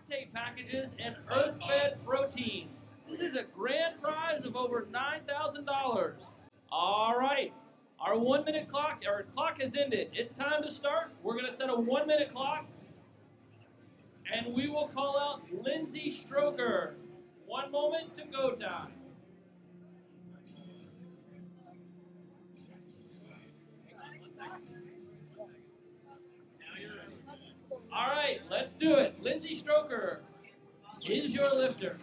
lactate packages and earth-fed protein. This is a grand prize of over $9,000. All right, our 1 minute clock, our clock has ended. It's time to start. We're going to set a 1 minute clock, and we will call out Lindsay Stroker. 1 moment to go time. All right, let's do it. Lindsay Stroker is your lifter.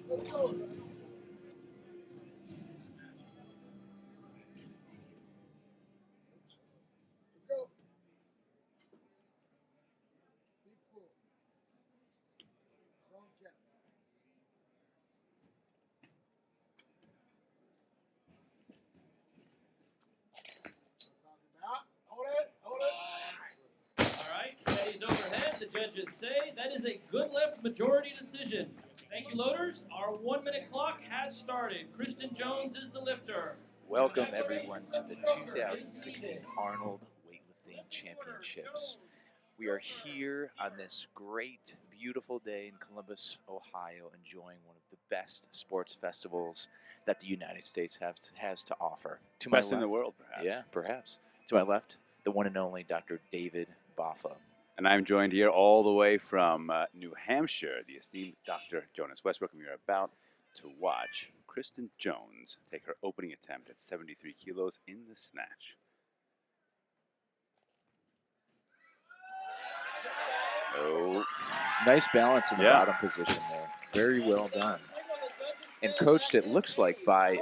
Let's go. Let's go. Big pull. Strong cap. Hold it. Hold it. All right, steadies overhead. The judges say that is a good lift, majority decision. Thank you, loaders. Our 1 minute clock has started. Kristen Jones is the lifter. Welcome, everyone, to the 2016 Arnold Weightlifting Championships. We are here on this great, beautiful day in Columbus, Ohio, enjoying one of the best sports festivals that the United States has to offer. To Best my in left, the world, perhaps. Yeah, perhaps. To my left, the one and only Dr. David Boffa. And I'm joined here all the way from New Hampshire, the esteemed Dr. Jonas Westbrook, and we are about to watch Kristen Jones take her opening attempt at 73 kilos in the snatch. Oh, Nice balance in the Yeah. bottom position there. Very well done. And coached, it looks like, by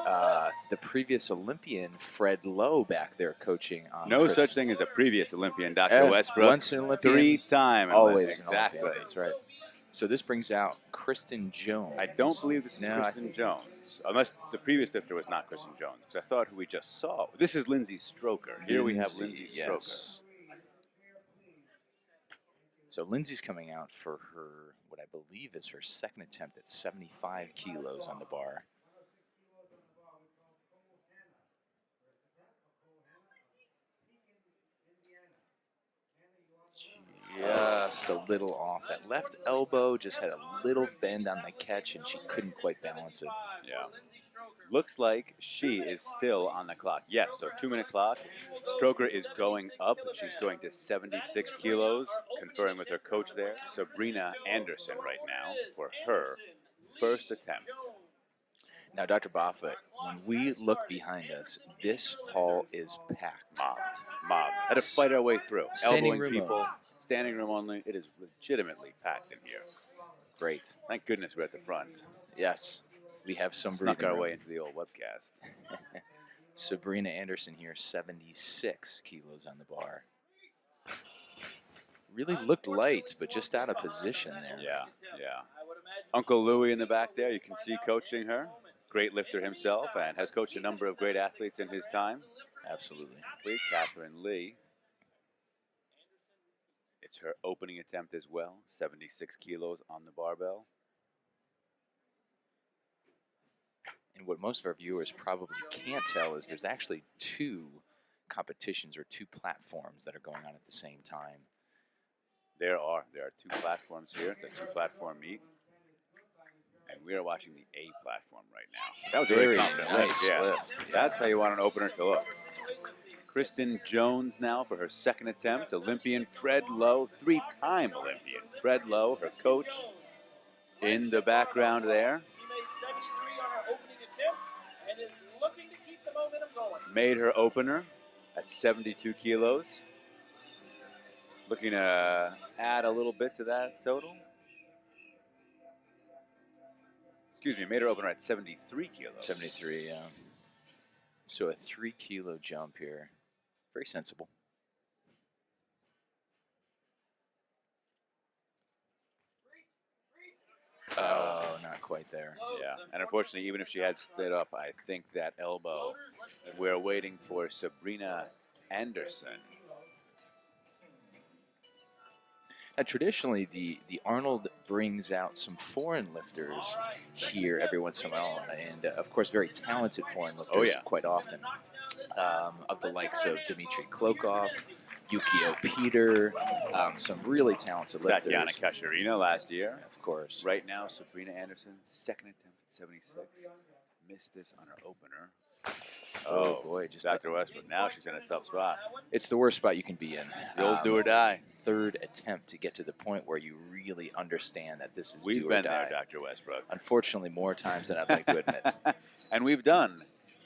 the previous Olympian, Fred Lowe, back there coaching on no Kristen. such thing as a previous Olympian, Dr. Westbrook. Once an Olympian, 3-time. always exactly. an Olympian. That's right. So this brings out Kristen Jones. I don't believe this is No, Kristen Jones, unless the previous lifter was not Kristen Jones, because I thought who we just saw. This is Lindsay Stroker. Here we have Lindsay Stroker. Yes. So Lindsay's coming out for her, what I believe is her second attempt at 75 kilos on the bar. Just a little off. That left elbow just had a little bend on the catch, and she couldn't quite balance it. Yeah. Looks like she is still on the clock. Yes, so 2 minute clock. Stroker is going up. She's going to 76 kilos, conferring with her coach there, Sabrina Anderson, right now, for her first attempt. Now, Dr. Boffa, when we look behind us, this hall is packed. Mobbed. Had to fight our way through. Standing Elbowing room people. only. Standing room only. It is legitimately packed in here. Great. Thank goodness we're at the front. Yes, we have some Snuck breathing our room. way into the old webcast. Sabrina Anderson here, 76 kilos on the bar. Really looked light, but just out of position there. Yeah. Uncle Louie in the back there, you can see coaching her. Great lifter himself, and has coached a number of great athletes in his time. Absolutely. Athlete Catherine Lee. It's her opening attempt as well, 76 kilos on the barbell. And what most of our viewers probably can't tell is there's actually two competitions or two platforms that are going on at the same time. There are two platforms here. It's a two-platform meet. And we are watching the A platform right now. That was a very confident nice lift. lift. That's how you want an opener to look. Kristen Jones now for her second attempt. Olympian Fred Lowe, 3-time Olympian. Fred Lowe, her coach, in the background there. She made 73 on her opening attempt and is looking to keep the momentum going. Made her opener at 72 kilos. Looking to add a little bit to that total. Excuse me, made her opener at 73 kilos. 73, yeah. So a 3 kilo jump here. Very sensible. Oh, not quite there. Yeah, and unfortunately, even if she had stood up, I think that elbow, we're waiting for Sabrina Anderson. Now, traditionally, the Arnold brings out some foreign lifters here every once in a while, and of course, very talented foreign lifters quite often, of the likes of Dmitry Klokov, Yukio Peter, some really talented lifters. Tatiana Kasharina last year. Of course. Right now, Sabrina Anderson, second attempt at 76. Missed this on her opener. Oh, boy. Just Dr. Westbrook. Now she's in a tough spot. It's the worst spot you can be in. The old do or die. Third attempt to get to the point where you really understand that this is We've do or been die. there, Dr. Westbrook. Unfortunately, more times than I'd like to admit. And we've done.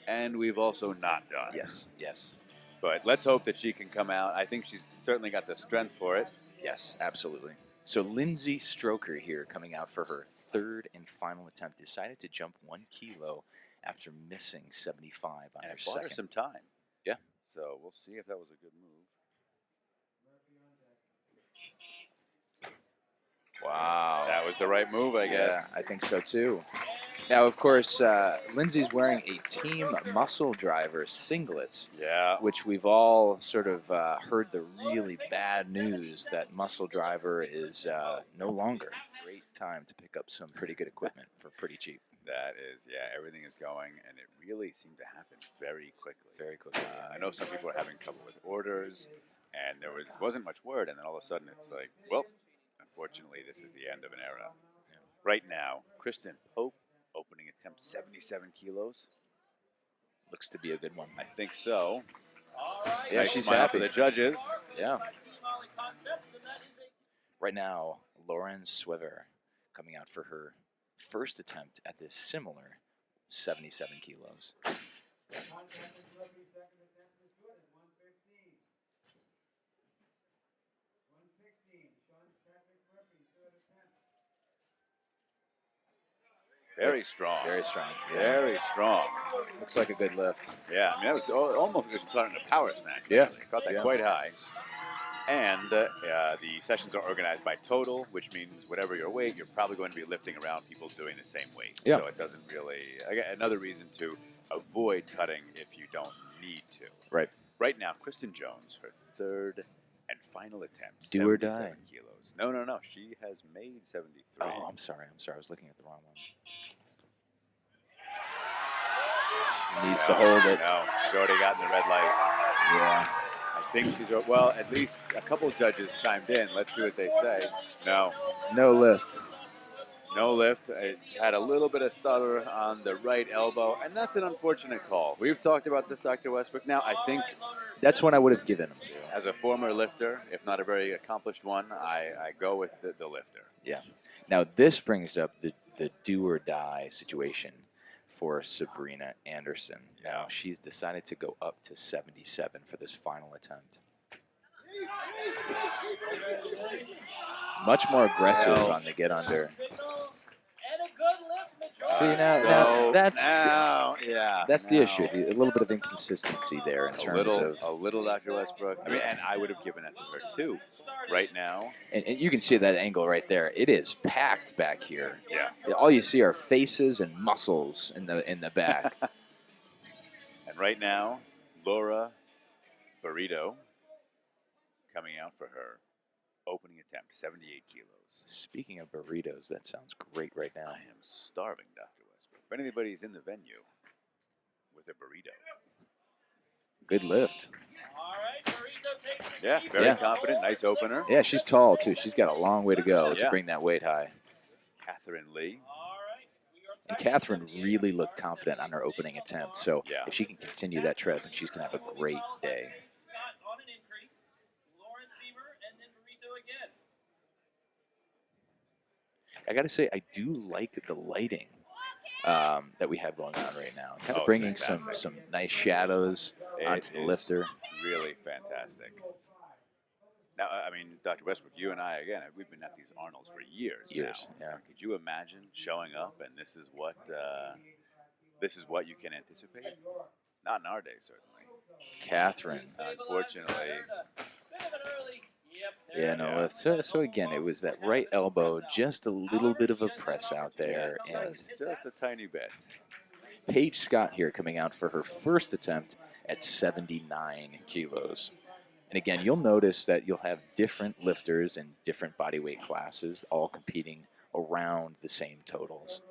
And we've also not done. Yes, yes. But let's hope that she can come out. I think she's certainly got the strength for it. Yes, absolutely. So Lindsay Stroker here coming out for her third and final attempt. Decided to jump 1 kilo after missing 75 on And her it bought her second. some time. Yeah. So we'll see if that was a good move. Wow. That was the right move, I guess. Yeah, I think so too. Now, of course, Lindsay's wearing a Team Muscle Driver singlet, Yeah. which we've all sort of heard the really bad news that Muscle Driver is no longer. Great time to pick up some pretty good equipment for pretty cheap. That is, yeah, everything is going, and it really seemed to happen very quickly. Very quickly. I know some people are having trouble with orders, and there wasn't much word, and then all of a sudden it's like, well, unfortunately, this is the end of an era. Yeah. Right now, Kristen Pope, opening attempt 77 kilos. Looks to be a good one. I think so. Yeah, Nice she's smile happy. for the judges. Yeah. Right now, Lauren Swiver coming out for her first attempt at this similar 77 kilos. Very strong. Very strong. Yeah. Very strong. Looks like a good lift. Yeah, I mean, that was almost like caught in a power snatch. Yeah. Caught that Yeah. quite high. And the sessions are organized by total, which means whatever your weight, you're probably going to be lifting around people doing the same weight. Yeah. So it doesn't really, again, another reason to avoid cutting if you don't need to. Right. Right now, Kristen Jones, her third and final attempt. Do or 77 die. kilos. No. She has made 73. Oh, I'm sorry. I was looking at the wrong one. She needs to hold it. No, she's already gotten the red light. Yeah. I think she's, well, at least a couple of judges chimed in. Let's see what they say. No. No lift. No lift. It had a little bit of stutter on the right elbow, and that's an unfortunate call. We've talked about this, Dr. Westbrook. Now, I think That's what I would have given him. as a former lifter, if not a very accomplished one, I go with the lifter. Yeah. Now, this brings up the do or die situation for Sabrina Anderson. Now, she's decided to go up to 77 for this final attempt. Much more aggressive on the get under. See, now that's the issue. A little bit of inconsistency there in terms of a little Dr. Westbrook. I mean, and I would have given that to her too. Right now, and you can see that angle right there. It is packed back here. yeah. All you see are faces and muscles in the back. And right now, Laura Burrito coming out for her opening attempt, 78 kilos. Speaking of burritos, that sounds great right now. I am starving, Dr. Westbrook. If anybody's in the venue with a burrito. Good lift. Yeah, very confident. Nice opener. Yeah, she's tall, too. She's got a long way to go to Yeah. bring that weight high. Catherine Lee. And Catherine really looked confident on her opening attempt. So Yeah. if she can continue that trend, I think she's going to have a great day. I got to say, I do like the lighting that we have going on right now. Kind of bringing some nice shadows onto the lifter. Really fantastic. Now, I mean, Dr. Westbrook, you and I, again, we've been at these Arnolds for years now. Yeah. Could you imagine showing up and this is what you can anticipate? Not in our day, certainly. Catherine. Unfortunately. Yeah, no lift. So again, it was that right elbow, just a little bit of a press out there. And Just a tiny bit. Paige Scott here coming out for her first attempt at 79 kilos. And again, you'll notice that you'll have different lifters in different body weight classes, all competing around the same totals.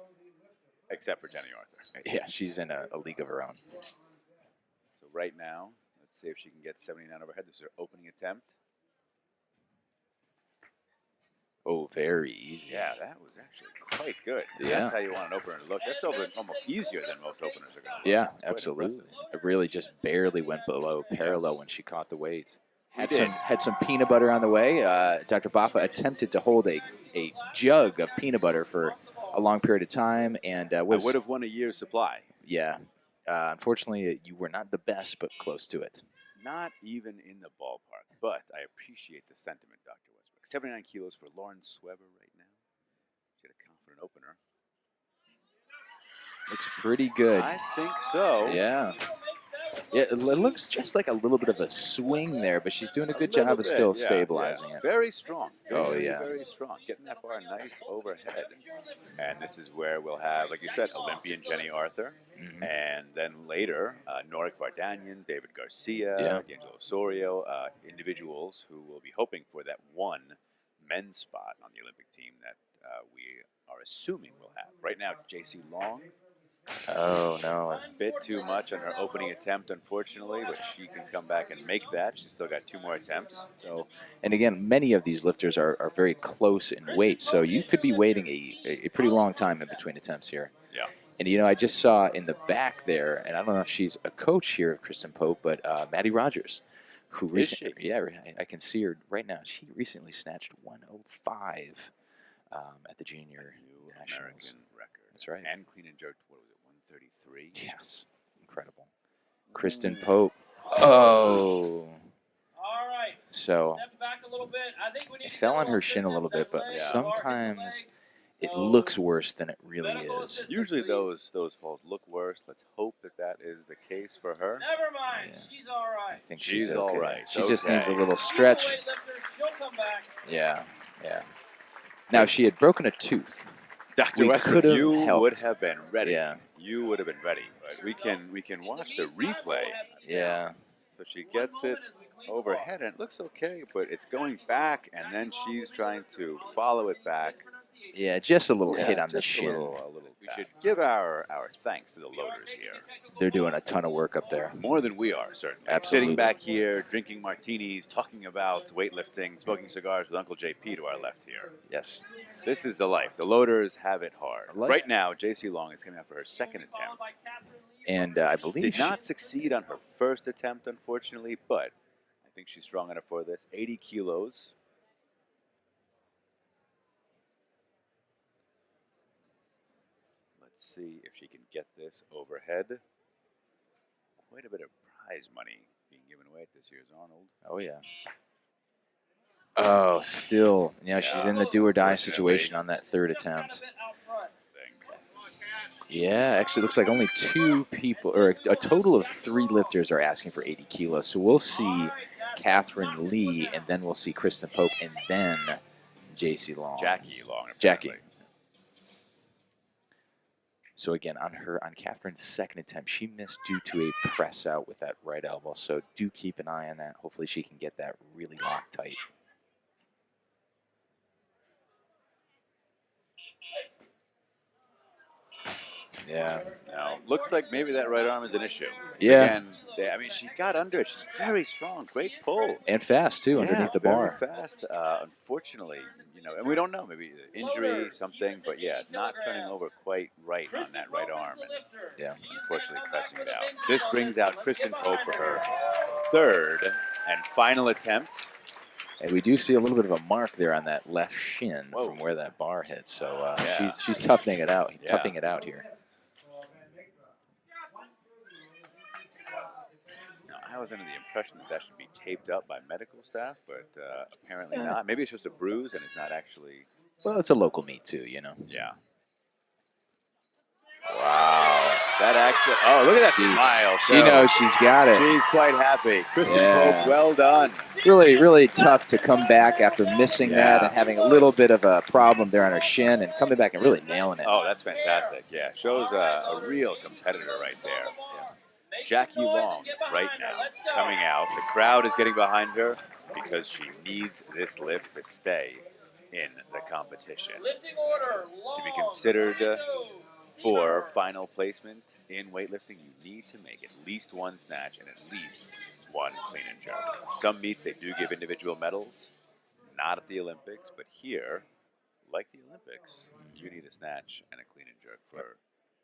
Except for Jenny Arthur. Yeah, she's in a league of her own. So right now, Let's see if she can get 79 overhead. This is her opening attempt. Oh, very easy. Yeah, that was actually quite good. Yeah. That's how you want an opener to look. That's almost easier than most openers are going to look. Yeah, It's quite absolutely. impressive. It really just barely went below parallel when she caught the weights. We did. Had some peanut butter on the way. Dr. Baffa attempted to hold a jug of peanut butter for a long period of time, and I would have won a year's supply. Yeah. Unfortunately, you were not the best, but close to it. Not even in the ballpark, but I appreciate the sentiment, Dr. Westbrook. 79 kilos for Lauren Swever right now. She had a confident opener. Looks pretty good. I think so. Yeah. Yeah, it looks just like a little bit of a swing there, but she's doing a good job of still stabilizing it. Very strong. Very, very strong. Getting that bar nice overhead. And this is where we'll have, like you said, Olympian Jenny Arthur. Mm-hmm. And then later, Norik Vardanyan, David Garcia, D'Angelo Osorio, individuals who will be hoping for that one men's spot on the Olympic team that we are assuming we'll have. Right now, JC Long. Oh, no. A bit too much on her opening attempt, unfortunately, but she can come back and make that. She's still got 2 more attempts. So, and again, many of these lifters are very close in weight, so you could be waiting a pretty long time in between attempts here. Yeah. And, you know, I just saw in the back there, and I don't know if she's a coach here of Kristen Pope, but Maddie Rogers, who recently, I can see her right now. She recently snatched 105 at the junior nationals. American record. That's right. And clean and jerked, what was it, 133? Yes. Incredible. Kristen Pope. Oh. All right. So Step back a little bit. I think we need it to fell get on her little shin a little bit, but leg. sometimes it looks worse than it really is. Usually those falls look worse. Let's hope that is the case for her. Never mind. Yeah. She's all right. I think She's okay. all right. She just needs a Okay. little stretch. She'll come back. Yeah, yeah. Now, if she had broken a tooth, Dr. we Westbrook, could have you helped. would have been ready. Yeah. You would have been ready. But we can watch the replay. Yeah. So she gets it overhead, and it looks okay, but it's going back, and then she's trying to follow it back. Yeah, just a little hit on the just shin. A little we should give our thanks to the loaders here. They're doing a ton of work up there. More than we are, certainly. Absolutely. Sitting back here, drinking martinis, talking about weightlifting, smoking cigars with Uncle JP to our left here. Yes. This is the life. The loaders have it hard. I like Right it. now, JC Long is coming out for her second attempt. And I believe Did not succeed on her first attempt, unfortunately, but I think she's strong enough for this. 80 kilos. Let's see if she can get this overhead. Quite a bit of prize money being given away at this year's Arnold. Oh, yeah. Oh, still. Yeah, she's in the do or die situation on that third attempt. Yeah, actually, it looks like only 2 people, or a total of 3 lifters are asking for 80 kilos. So we'll see Catherine Lee, and then we'll see Kristen Pope, and then JC Long. Jackie Long. Jackie. apparently. So again, on Catherine's second attempt, she missed due to a press out with that right elbow. So do keep an eye on that. Hopefully she can get that really locked tight. Yeah. Now, looks like maybe that right arm is an issue. Yeah. Again, I mean, she got under it. She's very strong. Great pull. And fast, too, underneath the bar. Very fast. Unfortunately, and we don't know, maybe injury, something, but yeah, not turning over quite right on that right arm. And Yeah. unfortunately, pressing it out. This brings out Kristen Pope for her third and final attempt. And we do see a little bit of a mark there on that left shin Whoa. from where that bar hit. So Yeah. she's toughening it out, Yeah. toughing it out here. Now, I was under the impression that should be taped up by medical staff, but apparently not. Maybe it's just a bruise and it's not actually. Well, it's a local meet, too, you know. Yeah. Wow. That actually. Oh, look at that smile. She knows she's got it. She's quite happy. Kristen Yeah. Pope, well done. Really, really tough to come back after missing that Yeah. and having a little bit of a problem there on her shin and coming back and really nailing it. Oh, that's fantastic. Yeah, shows a real competitor right there. Jackie Long right now coming out. The crowd is getting behind her because she needs this lift to stay in the competition. To be considered for final placement in weightlifting, you need to make at least one snatch and at least one clean and jerk. Some meets they do give individual medals, not at the Olympics, but here, like the Olympics, you need a snatch and a clean and jerk for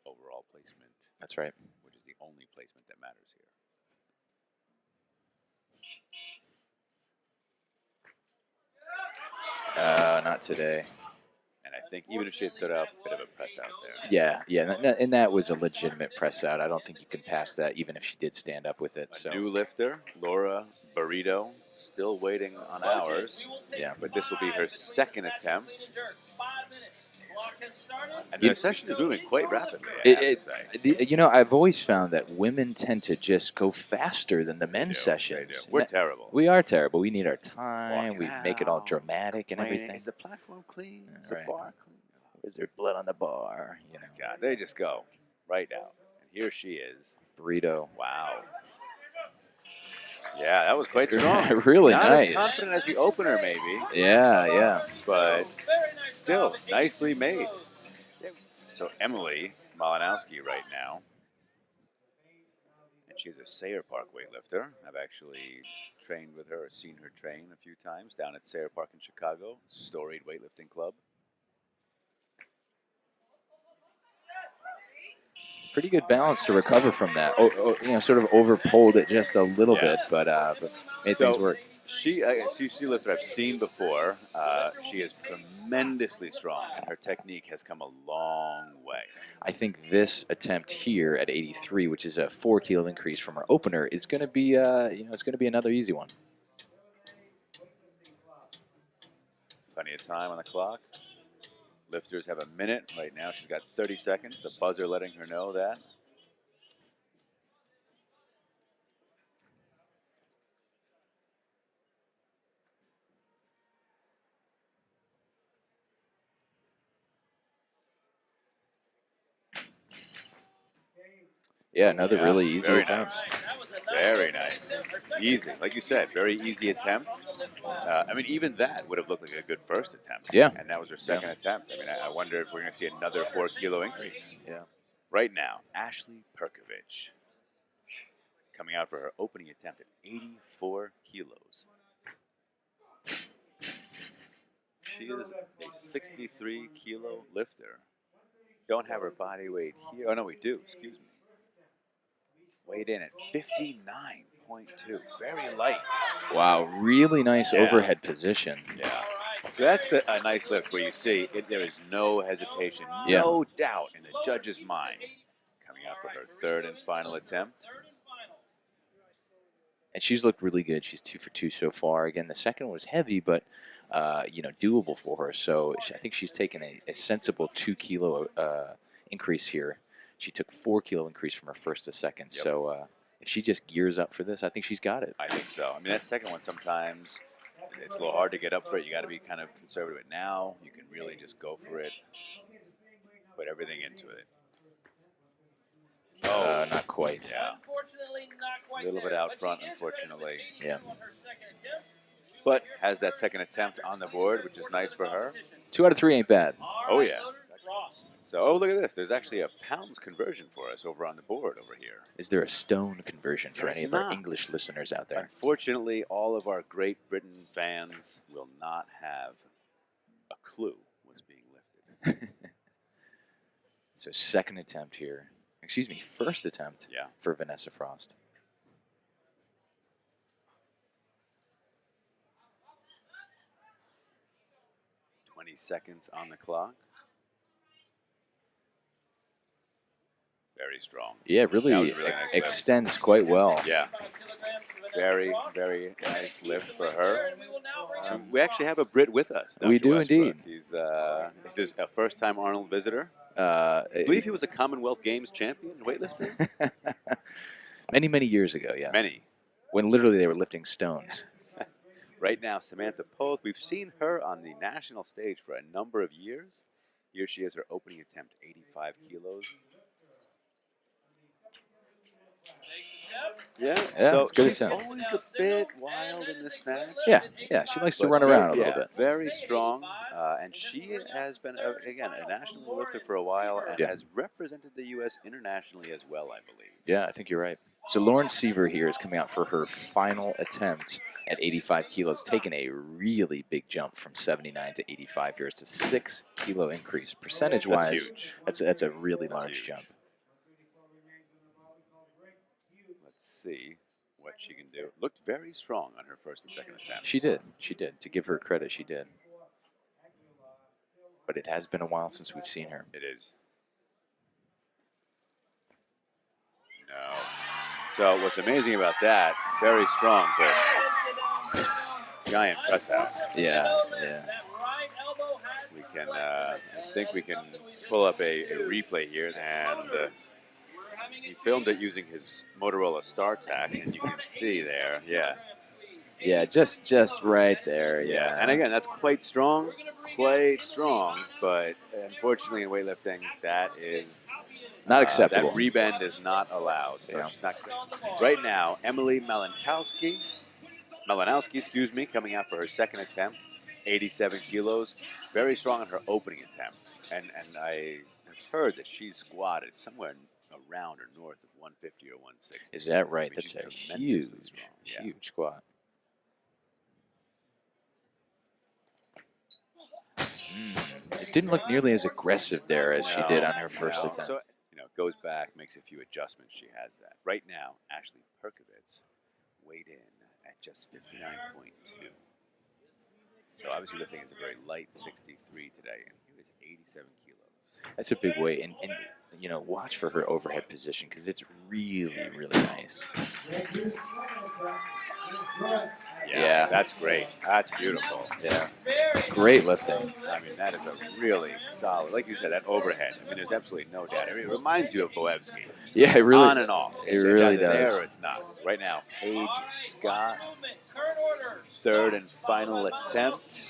overall placement. That's right. Which is the only placement that matters here. Not today. And I think even if she had stood up, a bit of a press out there. Yeah, and that was a legitimate press out. I don't think you can pass that, even if she did stand up with it. A new lifter, Laura Burrito, still waiting on ours. Yeah, but this will be her second attempt. And the session is moving quite rapidly, I have to say. You know, I've always found that women tend to just go faster than the men's sessions. We're terrible. We are terrible. We need our time. Walking we make it all dramatic and everything. Is the platform clean? Is the bar clean? Is there blood on the bar? You know. God, they just go right out. And here she is. Burrito. Wow. Yeah, that was quite strong. Really Not nice. as confident as the opener, maybe. Yeah. But still, nicely made. So Emily Malinowski right now. And she's a Sayre Park weightlifter. I've actually trained with her, or seen her train a few times down at Sayre Park in Chicago, storied weightlifting club. Pretty good balance to recover from that. You know, sort of over-pulled it just a little bit, but made things work. She lifter I've seen before. She is tremendously strong, and her technique has come a long way. I think this attempt here at 83, which is a 4 kilo increase from her opener, is going to be, it's going to be another easy one. Plenty of time on the clock. Lifters have a minute. Right now she's got 30 seconds. The buzzer letting her know that. Yeah, another really easy attempt. Nice. Very nice. Easy. Like you said, very easy attempt. I mean, even that would have looked like a good first attempt. Yeah. And that was her second attempt. I mean, I wonder if we're going to see another 4 kilo increase. Yeah. Right now, Ashley Perkovich coming out for her opening attempt at 84 kilos. She is a 63 kilo lifter. Don't have her body weight here. Oh, no, we do. Excuse me. Weighed in at 59.2. Very light. Wow, really nice overhead position. Yeah. So that's a nice lift where you see there is no hesitation, no doubt in the judge's mind. Coming out for her third and final attempt. And she's looked really good. She's 2 for 2 so far. Again, the second one was heavy, but doable for her. So I think she's taken a sensible 2 kilo increase here. She took 4 kilo increase from her first to second. Yep. So if she just gears up for this, I think she's got it. I think so. I mean, that second one sometimes it's a little hard to get up for it. You got to be kind of conservative. But now you can really just go for it, put everything into it. Oh, not quite. Yeah. A little bit out front, unfortunately. Yeah. But has that second attempt on the board, which is nice for her. 2 out of 3 ain't bad. Oh, yeah. So, look at this. There's actually a pounds conversion for us over on the board over here. Is there a stone conversion for any of our English listeners out there? Unfortunately, all of our Great Britain fans will not have a clue what's being lifted. So second attempt here. Excuse me, first attempt for Vanessa Frost. Seconds on the clock. Very strong. Yeah, really nice extends quite well. Yeah. Very, very nice lift for her. We actually have a Brit with us. We do indeed. He's this is a first-time Arnold visitor. I believe he was a Commonwealth Games champion in weightlifting. Many years ago, yes. Many. When literally they were lifting stones. Right now, Samantha Poth, we've seen her on the national stage for a number of years. Here she is, her opening attempt, 85 kilos. Yeah, so it's good she's attempt. Always a bit wild in the snatch. Yeah, she likes to run around a little bit. Very strong, and she has been, again, a national lifter for a while and has represented the U.S. internationally as well, I believe. Yeah, I think you're right. So Lauren Seaver here is coming out for her final attempt at 85 kilos, taking a really big jump from 79 to 85 here. It's a 6 kilo increase. Percentage-wise, That's huge. That's a really That's large huge. jump. Let's see what she can do. Looked very strong on her first and second attempt. She did. She did. To give her credit, she did. But it has been a while since we've seen her. It is. No. So what's amazing about that, very strong, but giant press out. Yeah, yeah. We can, I think we can pull up a replay here, and he filmed it using his Motorola StarTAC, and you can see there, yeah. Yeah, just right there, yeah. And again, that's quite strong, but unfortunately in weightlifting, that is not acceptable. That rebend is not allowed. So she's not good. Right now, Emily Malinowski, coming out for her second attempt, 87 kilos. Very strong on her opening attempt. And I have heard that she's squatted somewhere around or north of 150 or 160. Is that right? I mean, That's a she's tremendously huge, strong. huge squat. It didn't look nearly as aggressive there as she did on her first attempt. So, goes back, makes a few adjustments. She has that. Right now, Ashley Perkovitz weighed in at just 59.2. So obviously lifting is a very light 63 today, and he was 87 kilos. That's a big weight, and watch for her overhead position because it's really, really nice. Yeah, that's great. That's beautiful. Yeah, it's great lifting. I mean, that is a really solid, like you said, that overhead. I mean, there's absolutely no doubt. I mean, it reminds you of Boevsky. Yeah, it really. On and off. It really does. There, it's not. Right now, Paige Scott, third and final attempt.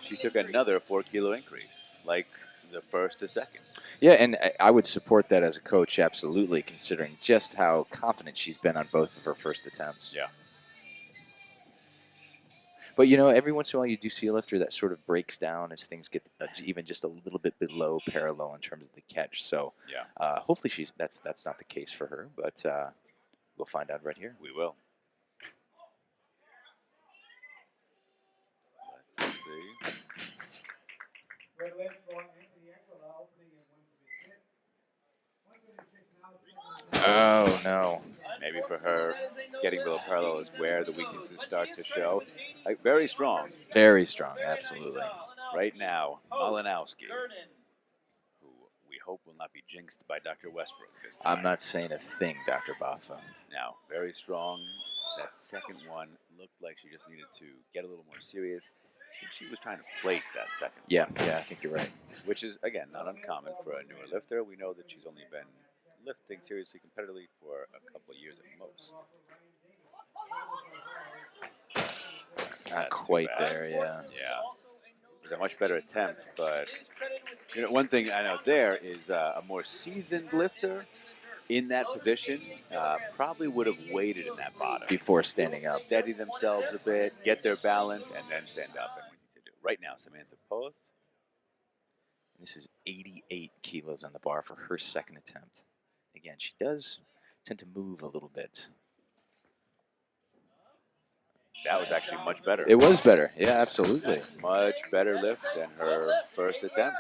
She took another 4 kilo increase, like the first to second. Yeah, and I would support that as a coach, absolutely, considering just how confident she's been on both of her first attempts. Yeah. But, every once in a while you do see a lifter that sort of breaks down as things get even just a little bit below parallel in terms of the catch. So hopefully that's not the case for her, but we'll find out right here. We will. Let's see. Oh, no. Maybe for her, getting below parallel is where the weaknesses start to show. Very strong. Very strong, absolutely. Right now, Malinowski, who we hope will not be jinxed by Dr. Westbrook this time. I'm not saying a thing, Dr. Baffa. Now, very strong. That second one looked like she just needed to get a little more serious. I think she was trying to place that second one. Yeah, I think you're right. Which is, again, not uncommon for a newer lifter. We know that she's only been lifting seriously competitively for a couple of years at most. Not quite there, yeah. Yeah. It was a much better attempt, but one thing I know there is a more seasoned lifter in that position probably would have waited in that bottom. Before standing up. Steady themselves a bit, get their balance, and then stand up. And we need to do. Right now, Samantha Poth. This is 88 kilos on the bar for her second attempt. Again, she does tend to move a little bit. That was actually much better. It was better. Yeah, absolutely. Much better lift than her first attempt.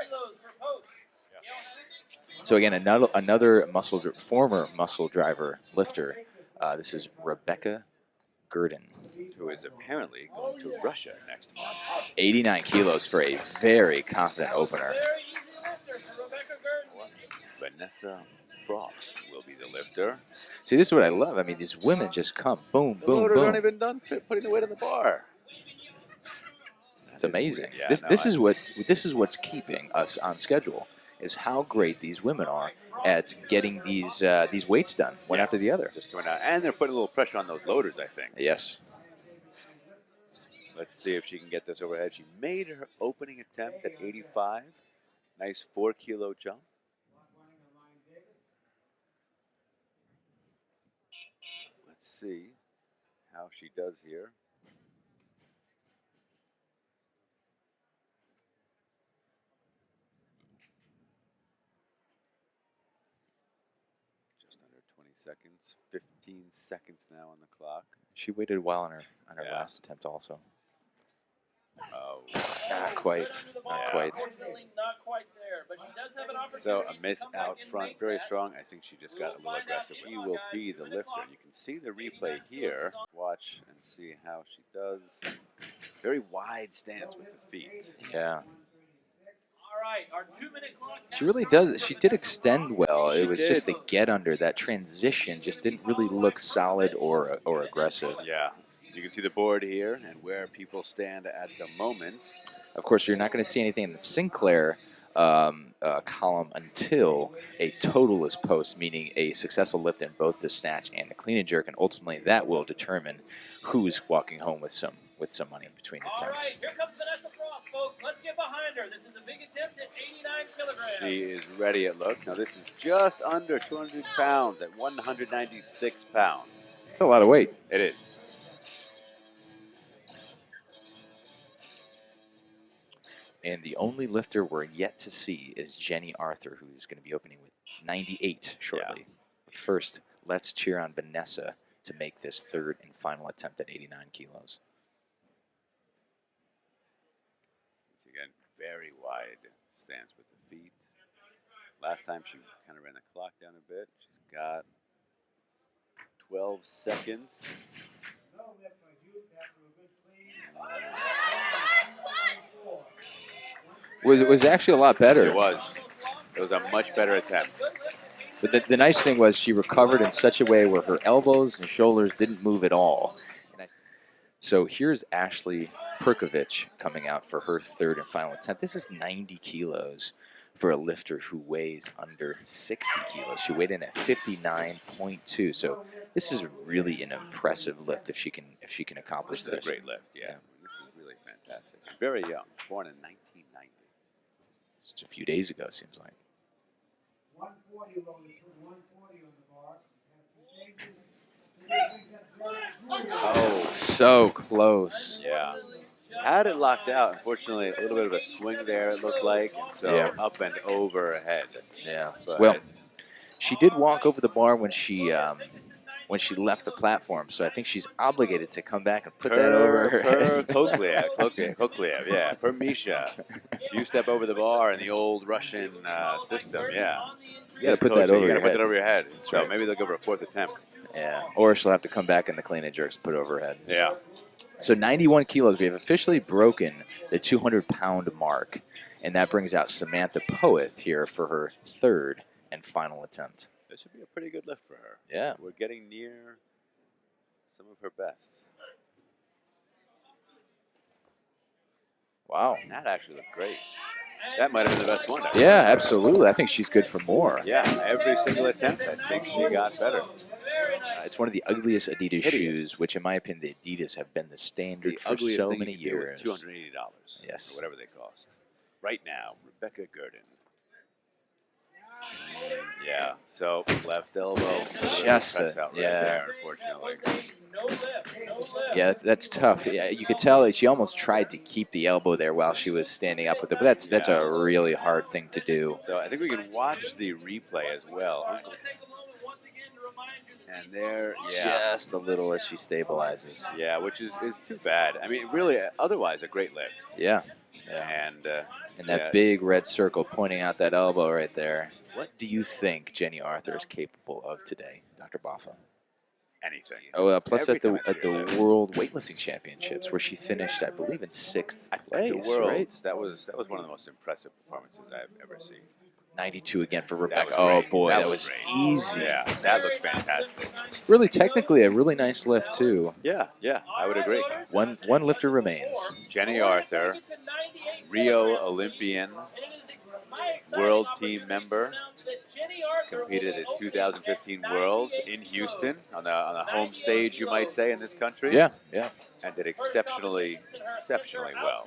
So again, another former muscle driver lifter. This is Rebecca Gurdon, who is apparently going to Russia next month. 89 kilos for a very confident opener. Vanessa Frost will be the lifter. See, this is what I love. I mean, these women just come, boom, the boom, loaders boom. aren't even done putting the weight on the bar. It's amazing. Yeah, this is what's keeping us on schedule. Is how great these women are at getting these weights done one after the other. Just coming out, and they're putting a little pressure on those loaders, I think. Yes. Let's see if she can get this overhead. She made her opening attempt at 85. Nice 4 kilo jump. Let's see how she does here. Just under 27 seconds, 15 seconds now on the clock. She waited well on her Yeah. last attempt also. Oh, Not quite. Not Yeah. quite. Not quite there, but she does have an opportunity so a to miss come back out and front, make very that. strong. I think she just got a little aggressive. She will be the lifter. You can see the replay here. Watch and see how she does. Very wide stance with the feet. Yeah. All right, our 2-minute clock. She really does. She did extend well. She It was just did. the get under. That transition just didn't really look solid or aggressive. Yeah. You can see the board here and where people stand at the moment. Of course, you're not going to see anything in the Sinclair column until a total is post, meaning a successful lift in both the snatch and the clean and jerk, and ultimately that will determine who's walking home with some money between All attempts. right, here comes Vanessa Frost, folks. Let's get behind her. This is a big attempt at 89 kilograms. She is ready, it looks. Now this is just under 200 pounds at 196 pounds. It's a lot of weight. It is. And the only lifter we're yet to see is Jenny Arthur, who's going to be opening with 98 shortly. Yeah. But first, let's cheer on Vanessa to make this third and final attempt at 89 kilos. Once again, very wide stance with the feet. Last time she kind of ran the clock down a bit. She's got 12 seconds. It was actually a lot better. It was. It was a much better attempt. But the nice thing was she recovered in such a way where her elbows and shoulders didn't move at all. So here's Ashley Perkovich coming out for her third and final attempt. This is 90 kilos for a lifter who weighs under 60 kilos. She weighed in at 59.2. So this is really an impressive lift if she can accomplish This this. is a great lift, yeah. This is really fantastic. Very young, born in 1990. It's a few days ago, seems like. 140 rolling, put 140 on the bar. Oh, so close. Yeah. Had it locked out. Unfortunately, a little bit of a swing there, it looked like. And so Yeah. up and over ahead. Yeah. But Well, she did walk over the bar when she left the platform, so I think she's obligated to come back and put that over her Per head. Kokliev, yeah. Per Misha. If you step over the bar in the old Russian system, yeah. You gotta put that over You your gotta put head. that over your head. So right. maybe they'll go for a fourth attempt. Yeah. Or she'll have to come back in the clean and jerks and put it over her head. Yeah. So 91 kilos. We have officially broken the 200-pound mark, and that brings out Samantha Poeth here for her third and final attempt. This would be a pretty good lift for her. Yeah. We're getting near some of her bests. Wow. That actually looked great. That might have been the best one. Yeah, absolutely. I think she's good for more. Yeah, every single attempt, I think she got better. It's one of the ugliest Adidas Hideous. shoes, which in my opinion, the Adidas have been the standard The for ugliest so thing many you can do years. with $280. Yes. Or whatever they cost. Right now, Rebecca Gurdon. Yeah, so left elbow. Just press a- out right yeah. there, unfortunately. Yeah, that's tough. Yeah, you could tell that she almost tried to keep the elbow there while she was standing up with it, but that's Yeah. a really hard thing to do. So I think we can watch the replay as well. And there, yeah. Just a little as she stabilizes. Yeah, which is too bad. I mean, really, otherwise a great lift. Yeah. Yeah. And that yeah. big red circle pointing out that elbow right there. What do you think Jenny Arthur is capable of today, Dr. Boffa? anything. Oh, plus Every at the time I see her lift. World Weightlifting Championships, where she finished, I believe, in 6th At place. the Worlds, right? that was one of the most impressive performances I've ever seen. 92 again for That Rebecca. was Oh great. boy, that was was great. easy. Yeah, that looked fantastic. Really, technically, a really nice lift too. Yeah, I would agree. One lifter remains. Jenny Arthur, Rio Olympian, world team member, competed at 2015 Worlds in Houston on the home stage, you might say, in this country. Yeah. And did exceptionally well.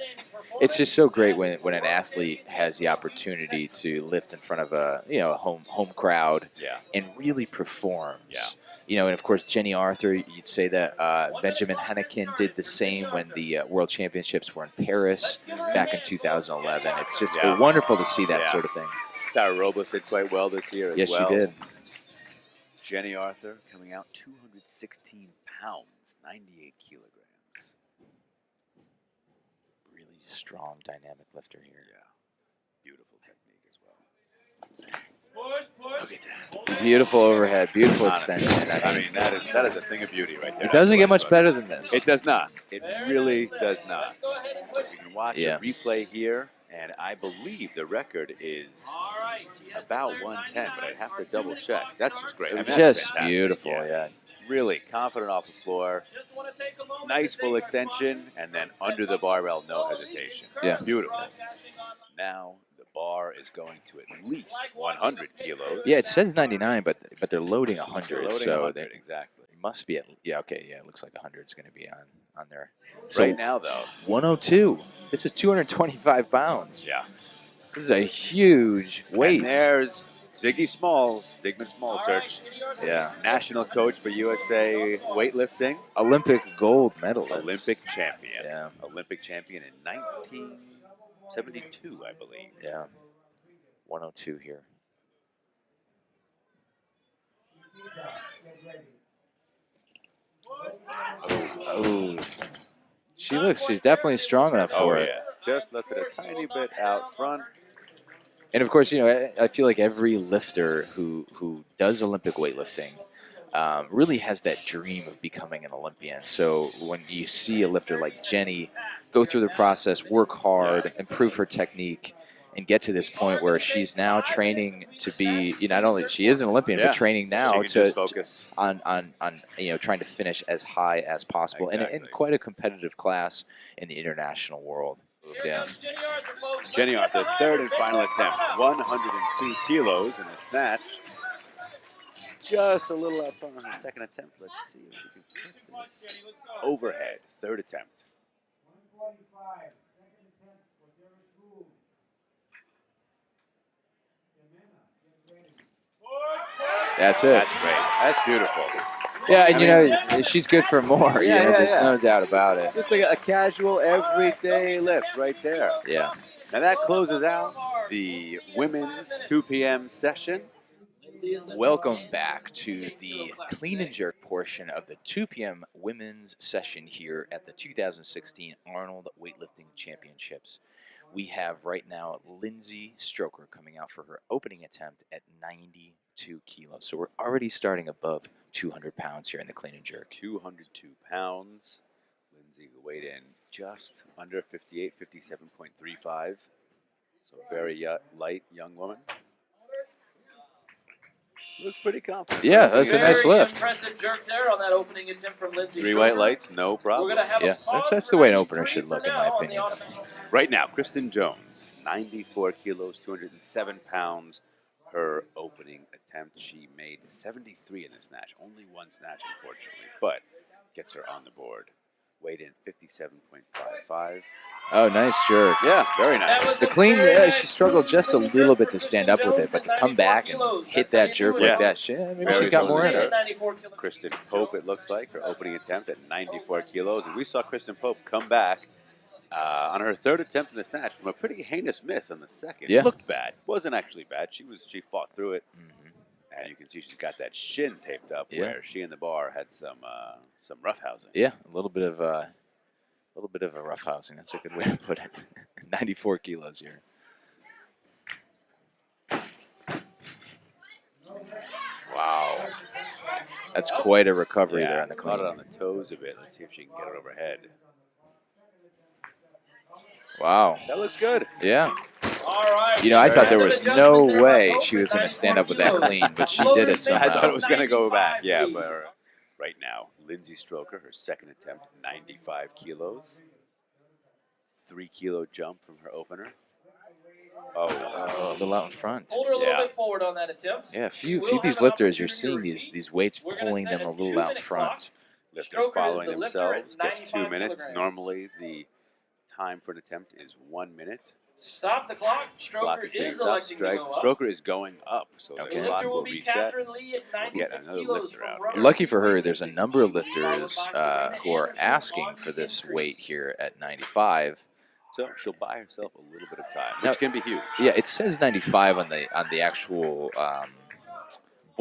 It's just so great when an athlete has the opportunity to lift in front of a home crowd Yeah. and really performs. Yeah. And of course Jenny Arthur, you'd say that Benjamin Hennekin did the same when the World Championships were in Paris back in 2011. It's just Yeah. wonderful to see that Yeah. sort of thing. Sarah Robles did quite well this year as Yes, well. she did. Jenny Arthur coming out 216 pounds, 98 kilograms. Really strong, dynamic lifter here. Yeah. Beautiful technique as well. Look at that. Beautiful overhead, beautiful Honestly, extension. I mean, that is a thing of beauty right there. It doesn't get much better than this. It does not. It Very really nice does lift. not. Let's go ahead and put You can watch Yeah. a replay here, and I believe the record is All right. She has about declared 110, but I'd 99. have Our to 2 double minute check. clock That's starts. just great. I mean, that's Just fantastic. beautiful, yeah. Really confident off the floor. Just want to take a moment Nice to full thank our extension, sponsors. and then under the barbell, no hesitation. Yeah. Beautiful. Broadcasting on- Now the bar is going to at least 100 kilos. Yeah, it says 99, but they're loading They're 100, loading so 100, they exactly. must be at, yeah, okay, yeah, it looks like 100 is going to be on there. So Right now, though, 102. This is 225 pounds. yeah. This is a huge weight. And there's Ziggy Smalls, Zygmunt Small All Search, right, Jenny Arthur. Yeah. national coach for USA weightlifting, Olympic gold medalist. Olympic champion. Yeah, Olympic champion in 1972, I believe. yeah. 102 here. Oh, she's definitely strong enough Oh, for yeah. it. Just lifted a tiny bit out front. And of course, I feel like every lifter who does Olympic weightlifting really has that dream of becoming an Olympian. So when you see a lifter like Jenny go through the process, work hard, improve her technique, and get to this point where she's now training to be, not only she is an Olympian, Yeah. but training She now can to just focus. on trying to finish as high as possible, and in Exactly. quite a competitive class in the international world. Yeah. Jenny Arthur, folks. Jenny Arthur, third and final attempt, 102 kilos in the snatch. Just a little out front on her second attempt. Let's see if she can put this overhead. Third attempt. 145, second attempt for Derek Gould. Jimena, get ready. That's it. That's great. That's beautiful. Yeah, and I mean- she's good for more. Yeah, yeah, There's yeah. no doubt about it. Just like a casual, everyday lift right there. Yeah. Now that closes out the women's 2 p.m. session. Welcome back to the clean and jerk portion of the 2 p.m. women's session here at the 2016 Arnold Weightlifting Championships. We have right now Lindsay Stroker coming out for her opening attempt at 92 kilos. So we're already starting above 200 pounds here in the clean and jerk. 202 pounds. Lindsay weighed in just under 58, 57.35. So very light young woman. Look pretty confident. Yeah, that's a nice Very lift. impressive jerk there on that opening attempt from Lindsay. Three Stroker. white lights, no We're problem. gonna have Yeah, a pause that's for the way an 93 opener should look, for in my now on the opinion. automatic. Right now, Kristen Jones, 94 kilos, 207 pounds. Her opening attempt, she made 73 in the snatch. Only one snatch, unfortunately, but gets her on the board. Weighed in 57.55. Oh, nice jerk. Yeah, very That nice. was The a clean, very nice she struggled just a clean little jerk bit for to stand up Kristen with it, but Jones to at come back 94 and kilos. hit That's how that you jerk do it. like that, maybe Very she's got more in solid. her. 94 kilos. Kristen Pope, it looks like, her opening attempt at 94 kilos. And we saw Kristen Pope come back on her third attempt in the snatch from a pretty heinous miss on the second. Yeah. Looked bad. Wasn't actually bad. She fought through it. Mhm. And you can see she's got that shin taped up Yeah. where she and the bar had some roughhousing. Yeah, a little bit of a roughhousing. That's a good way to put it. 94 kilos here. Wow, that's quite a recovery there on the caught clean. it on the toes a bit. Let's see if she can get it overhead. Wow. That looks good. Yeah. All right. I thought there was Adjustment no there by way Pope she at was going to 94 stand up with that kilos. clean, but she Lower did it state I thought somehow. it was going to go back. Yeah, 95, but right now, Lindsay Stroker, her second attempt, 95 kilos. 3 kilo jump from her opener. Oh, a little out in front. Hold her a little Yeah. bit forward on that attempt. Yeah, a few We'll of these have an lifters, you're opportunity seeing to these repeat. these weights We're gonna pulling set them a a little out 2-minute front. Lifter Stroker is following the lifter at themselves gets 2 95 minutes. kilograms. Normally, the time for an attempt is 1 minute. Stop the clock. Clock Stroker is being is stopped. electing to go up. Stroker is going up, so Okay. The the clock lifter will will be reset. Catherine Lee at We'll get 96 another kilos lifter from out. Rutgers Lucky for her, Weightlifting. there's a number of lifters who are asking for this weight here at 95. So she'll buy herself a little bit of time, Now- which can be huge. Yeah, it says 95 on the actual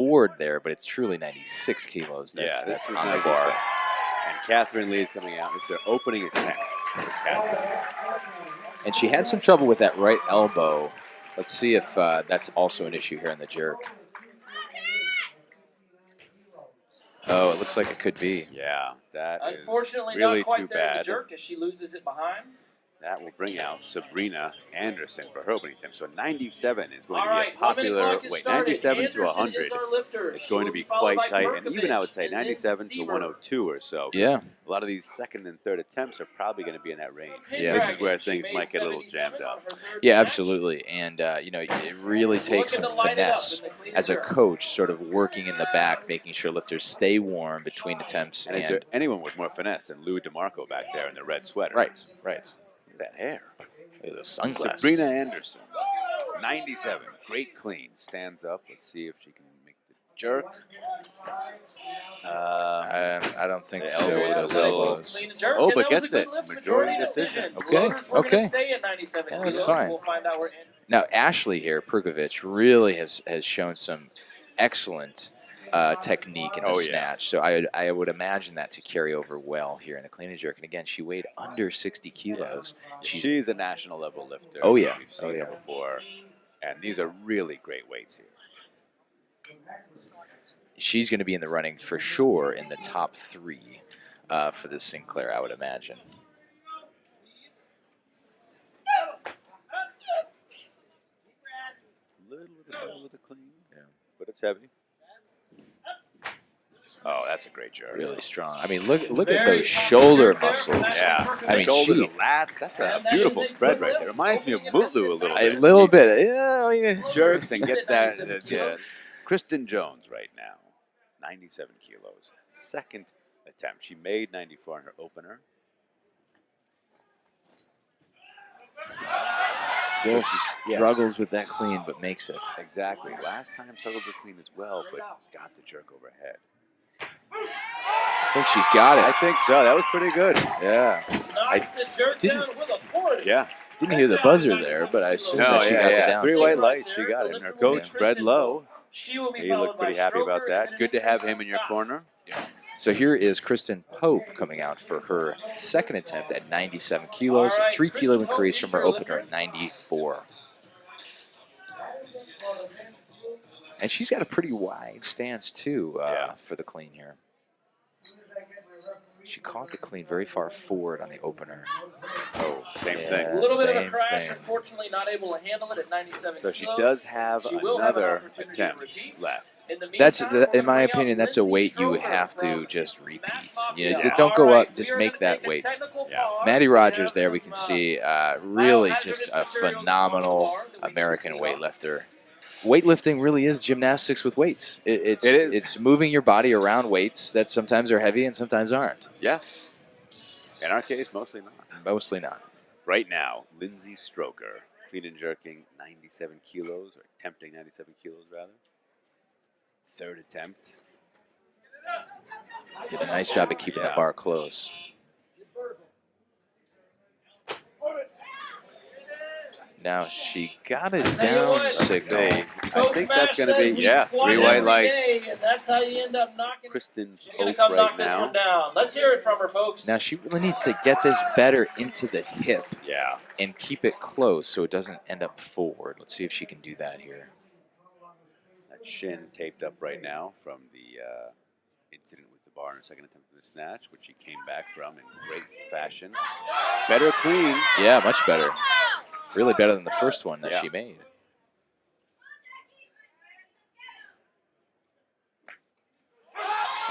board there, but it's truly 96 kilos. That's this is on the 96. bar. And Catherine Lee is coming out. This is her opening attempt for Catherine. And she had some trouble with that right elbow. Let's see if that's also an issue here in the jerk. Oh, it looks like it could be. Yeah, that is Unfortunately, really not quite too there to the bad. jerk as she loses it behind. That will bring out Sabrina Anderson for her opening attempt. So 97 is going All to be right, a popular 1 minute clock is weight. started. 97 to Anderson 100. is our lifter. It's She going will to be be followed quite by tight. And even I would say Berkovich and then 97 to Seaver. 102 or so. Yeah. A lot of these second and third attempts are probably going to be in that range. Yeah. This is where things might get a little jammed up. Yeah, absolutely. And, you know, it really takes some finesse as a coach, sort of working in the back, making sure lifters stay warm between attempts. And is there anyone with more finesse than Lou DeMarco back there in the red sweater? Right. Look at that hair. Look at those sunglasses. Sabrina Anderson, 97, great clean, stands up. Let's see if she can make the jerk. I don't think The so. elbow with is those a little- elbows. Oh, but gets it. Majority decision. Okay, okay. Stay at 97 Yeah, that's kilos. fine. We'll find out where Now, Ashley here, Perkovich, really has shown some excellent technique in the Oh, yeah. snatch. So I would imagine that to carry over well here in the clean and jerk. And again, she weighed under 60 kilos. She's a national level lifter. Oh, yeah. We've seen Oh, yeah. her before. And these are really great weights here. She's going to be in the running for sure in the top 3 for the Sinclair, I would imagine. A little bit of trouble with the clean. Yeah. But it's heavy. Oh, that's a great jerk. Really strong. I mean, look at Very those shoulder strong muscles. jerk. Yeah. I mean, Shoulder she- to lats. That's a beautiful spread right there. Reminds me of Mutlu a little A bit. little bit. Yeah, I mean, Jerks and gets that. Kristen Jones right now, 97 kilos. Second attempt. She made 94 in her opener. still Yes. struggles with that clean, but makes it. Exactly. Last time struggled with clean as well, but got the jerk overhead. I think she's got I it. think so. That was pretty good. Yeah. Knocks the jerk didn't- down with a 40. Yeah. Didn't hear the buzzer there, but I assume No, that she got the down. 3 Two white right lights. She there. got The it. And her lifter will be coach, Fred Kristen Lowe, She will be he followed looked by pretty happy Stroker, about and that. then Good to it's have him in your Scott. corner. So here is Kristen Pope coming out for her second attempt at 97 kilos, All right, a 3 kilo Kristen Pope increase is from her your opener lifter. at 94. And she's got a pretty wide stance too Yeah. for the clean here. She caught the clean very far forward on the opener. Oh, same Yeah. A thing. little bit of a Same crash, thing. unfortunately, not able to handle it at 97 So she kilos. does have She will have an another opportunity to attempt repeat. left. In the That's meantime, we're in my bringing out opinion, that's a Lindsay weight you Stroker have to from just repeat. Mass You know, Mafia. don't go All right, up, just we are make gonna that take a weight. technical Yeah. pause. Maddie We Rogers have there, we some, can see really biohazardous just a materials on the phenomenal bar that we can American clean up. weightlifter. Weightlifting really is gymnastics with weights. It is. It's moving your body around weights that sometimes are heavy and sometimes aren't. Yeah. In our case, mostly not. Mostly not. Right now, Lindsay Stroker, clean and jerking 97 kilos, or attempting 97 kilos rather. Third attempt. Did a nice job of keeping the Yeah. bar close. Now she got a I tell you down what, signal. I Coach think Mash that's going to says be, we yeah, squat 3 white every lights. day, and that's how you end up knocking. Kristen She's going to Pope come knock right this now. one down. Let's hear it from her, folks. Now she really needs to get this better into the hip Yeah. and keep it close so it doesn't end up forward. Let's see if she can do that here. That shin taped up right now from the incident with the bar in her second attempt at the snatch, which she came back from in great fashion. Better clean. Yeah, much better. Really better than the first one that Yeah. she made.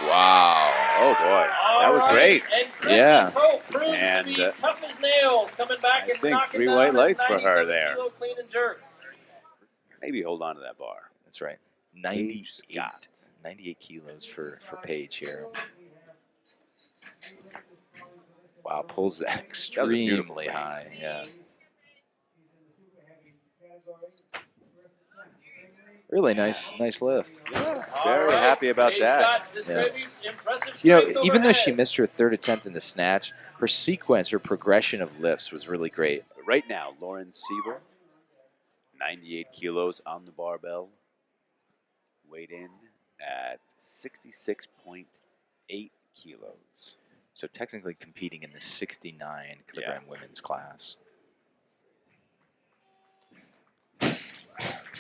Wow. Oh, boy. That All was right, great. And Kristen Yeah. Pope proves And, to be tough as nails, coming back I and think knocking 3 down white the lights for her 97 there. kilo clean and jerk. Maybe hold on to that bar. That's right. Paige 98. Scott. 98 kilos for Paige here. Wow, pulls that That was a beautiful extremely clean. high. Yeah. Really nice lift. All Very right, happy about Paige that. Scott, this Yeah. baby's impressive You know, strength even though she overhead. missed her third attempt in the snatch, her sequence, her progression of lifts was really great. Right now, Lauren Seaver, 98 kilos on the barbell. Weighed in at 66.8 kilos. So technically competing in the 69 kilogram women's class.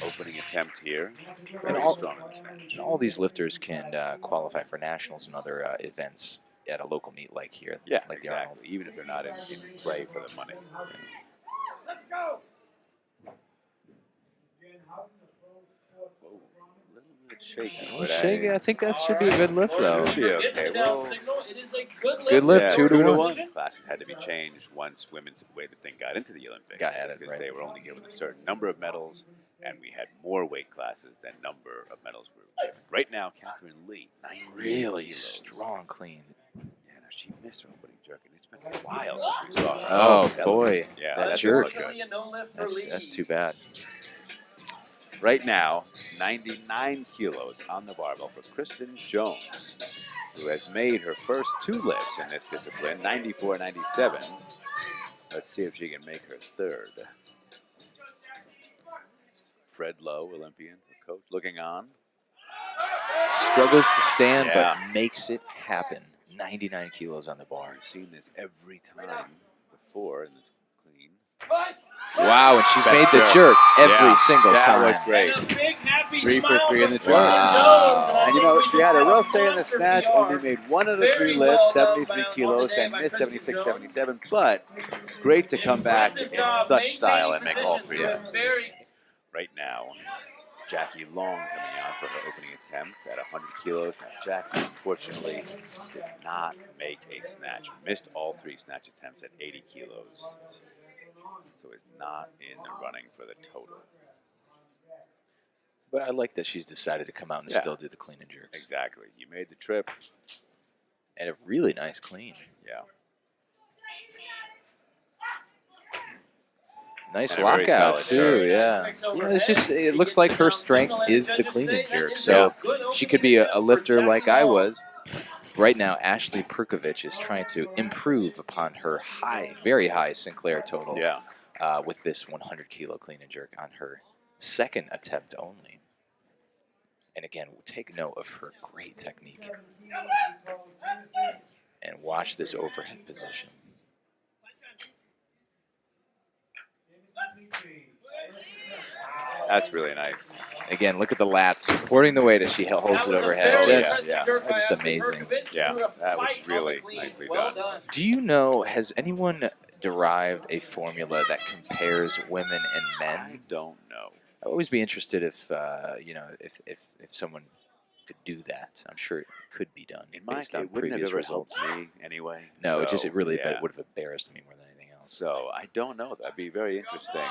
Opening attempt here. And Very all, strong in the snatch. and all these lifters can qualify for nationals and other events at a local meet like here. Yeah, like the Arnold. exactly. Even if they're not in play for the money. Let's go. Whoa, a little bit shaky. Well, but Shaggy, I think that should be a good lift, though. Should be okay. Well, It is a good lift. Good lift, yeah, 2 to 1. 1. Classes had to be changed once women's weightlifting got into the Olympics. Got added, because right. they were only given a certain number of medals, and we had more weight classes than number of medals we were given. Right now, Catherine Lee, 90 Really kilos. strong clean. Yeah, no, she missed her opening jerk, and it's been a while since we saw her. Oh, that boy. looked- yeah, That that jerk. looked good. That's too bad. Right now, 99 kilos on the barbell for Kristen Jones, who has made her first 2 lifts in this discipline, 94, 97. Let's see if she can make her third. Fred Lowe, Olympian, the coach, looking on. Struggles to stand, Yeah. but makes it happen. 99 kilos on the bar. We've seen this every time before in this clean. Wow, and she's Best made the jerk. jerk every Yeah, single that time. was great. And a big happy 3 for smile 3 in the from jerk. Kristen Wow. Jones. And I And you think know, we she just had a had rough day in the monster snatch, PR. only made 1 of the 3 Very lifts, well done 73 by- on kilos, the day then by missed Kristen 76, Jones. 77, but great to come back Impressive in job such maintaining style and make all 3 position. lifts. Very Right now, Jackie Long coming out for her opening attempt at 100 kilos. Now, Jackie, unfortunately, did not make a snatch. Missed all 3 snatch attempts at 80 kilos. So is not in the running for the total. But I like that she's decided to come out and Yeah. still do the clean and jerks. Exactly. You made the trip. And a really nice clean. Yeah. Nice And a very lockout, solid too, jerk. yeah. Yeah, it's just, it looks like her strength is the clean and jerk. So she could be a lifter like I was. Right now, Ashley Perkovich is trying to improve upon her high, very high Sinclair total Yeah. with this 100 kilo clean and jerk on her second attempt only. And again, we'll take note of her great technique. And watch this overhead position. That's really nice. Again, look at the lats supporting the weight as she holds it overhead. Just, yeah. that's just amazing. Yeah, that was really nicely done. Do you know, has anyone derived a formula that compares women and men? I don't know. I'd always be interested if, you know, if someone could do that. I'm sure it could be done In my based case, on it wouldn't have previous ever results. helped me anyway. No, so, it just, it really yeah. would have embarrassed me more than anything else. So I don't know. That'd be very interesting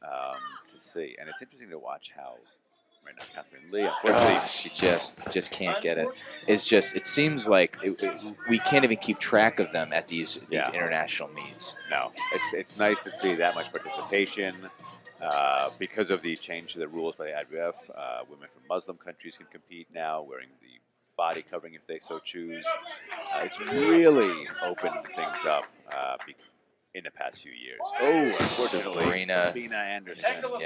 to see. And it's interesting to watch how right now Catherine Lee, unfortunately, She just can't get it. It's just, it seems like we can't even keep track of them at these Yeah. international meets. no. It's nice to see that much participation. Because of the change to the rules by the IWF, women from Muslim countries can compete now, wearing the body covering if they so choose. It's really opened things up in the past few years. Oh, unfortunately, Sabina Anderson does not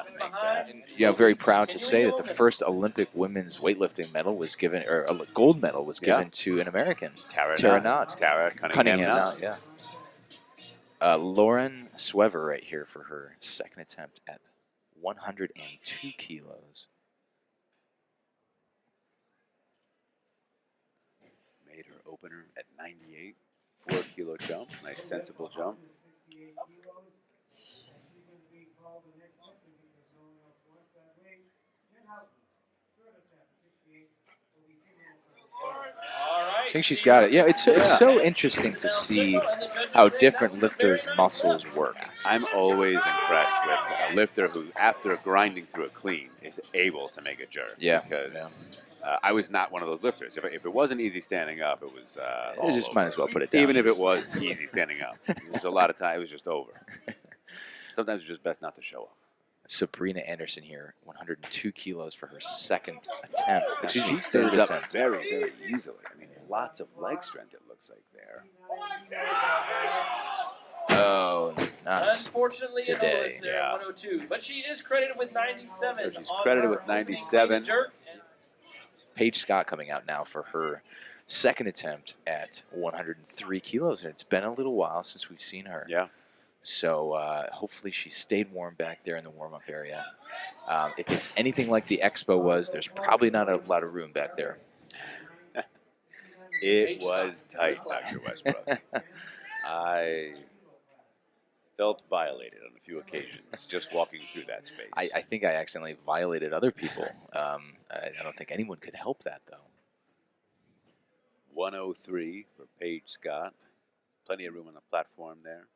make that. And, yeah, I'm very proud to say that the first Olympic women's weightlifting medal was given, or a gold medal was given to an American, Tara Knott. Tara Cunningham Knott. Yeah. Lauren Swever right here for her second attempt at 102 kilos. Made her opener at 98, 4-kilo jump, nice sensible jump. I think she's got it. Yeah, it's so interesting to see how different lifters' muscles work. I'm always impressed with a lifter who, after grinding through a clean, is able to make a jerk. Yeah. Because I was not one of those lifters. If it wasn't easy standing up, it was all You just over. might as well put it down. Even if it was easy standing up. There's a lot of time, it was just over. Sometimes it's just best not to show up. Sabrina Anderson here, 102 kilos for her second attempt. Excuse me, She third stands up attempt. very, very easily. I mean, lots of leg strength, it looks like there. Oh, not Unfortunately, today. there, 102. But she is credited with 97. So she's on credited her with opening 97. jerk, Paige Scott coming out now for her second attempt at 103 kilos, and it's been a little while since we've seen her. Yeah. So hopefully she stayed warm back there in the warm-up area. If it's anything like the expo was, there's probably not a lot of room back there. It was tight, Dr. Westbrook. I felt violated on a few occasions just walking through that space. I think I accidentally violated other people. I don't think anyone could help that, though. 103 for Paige Scott. Plenty of room on the platform there.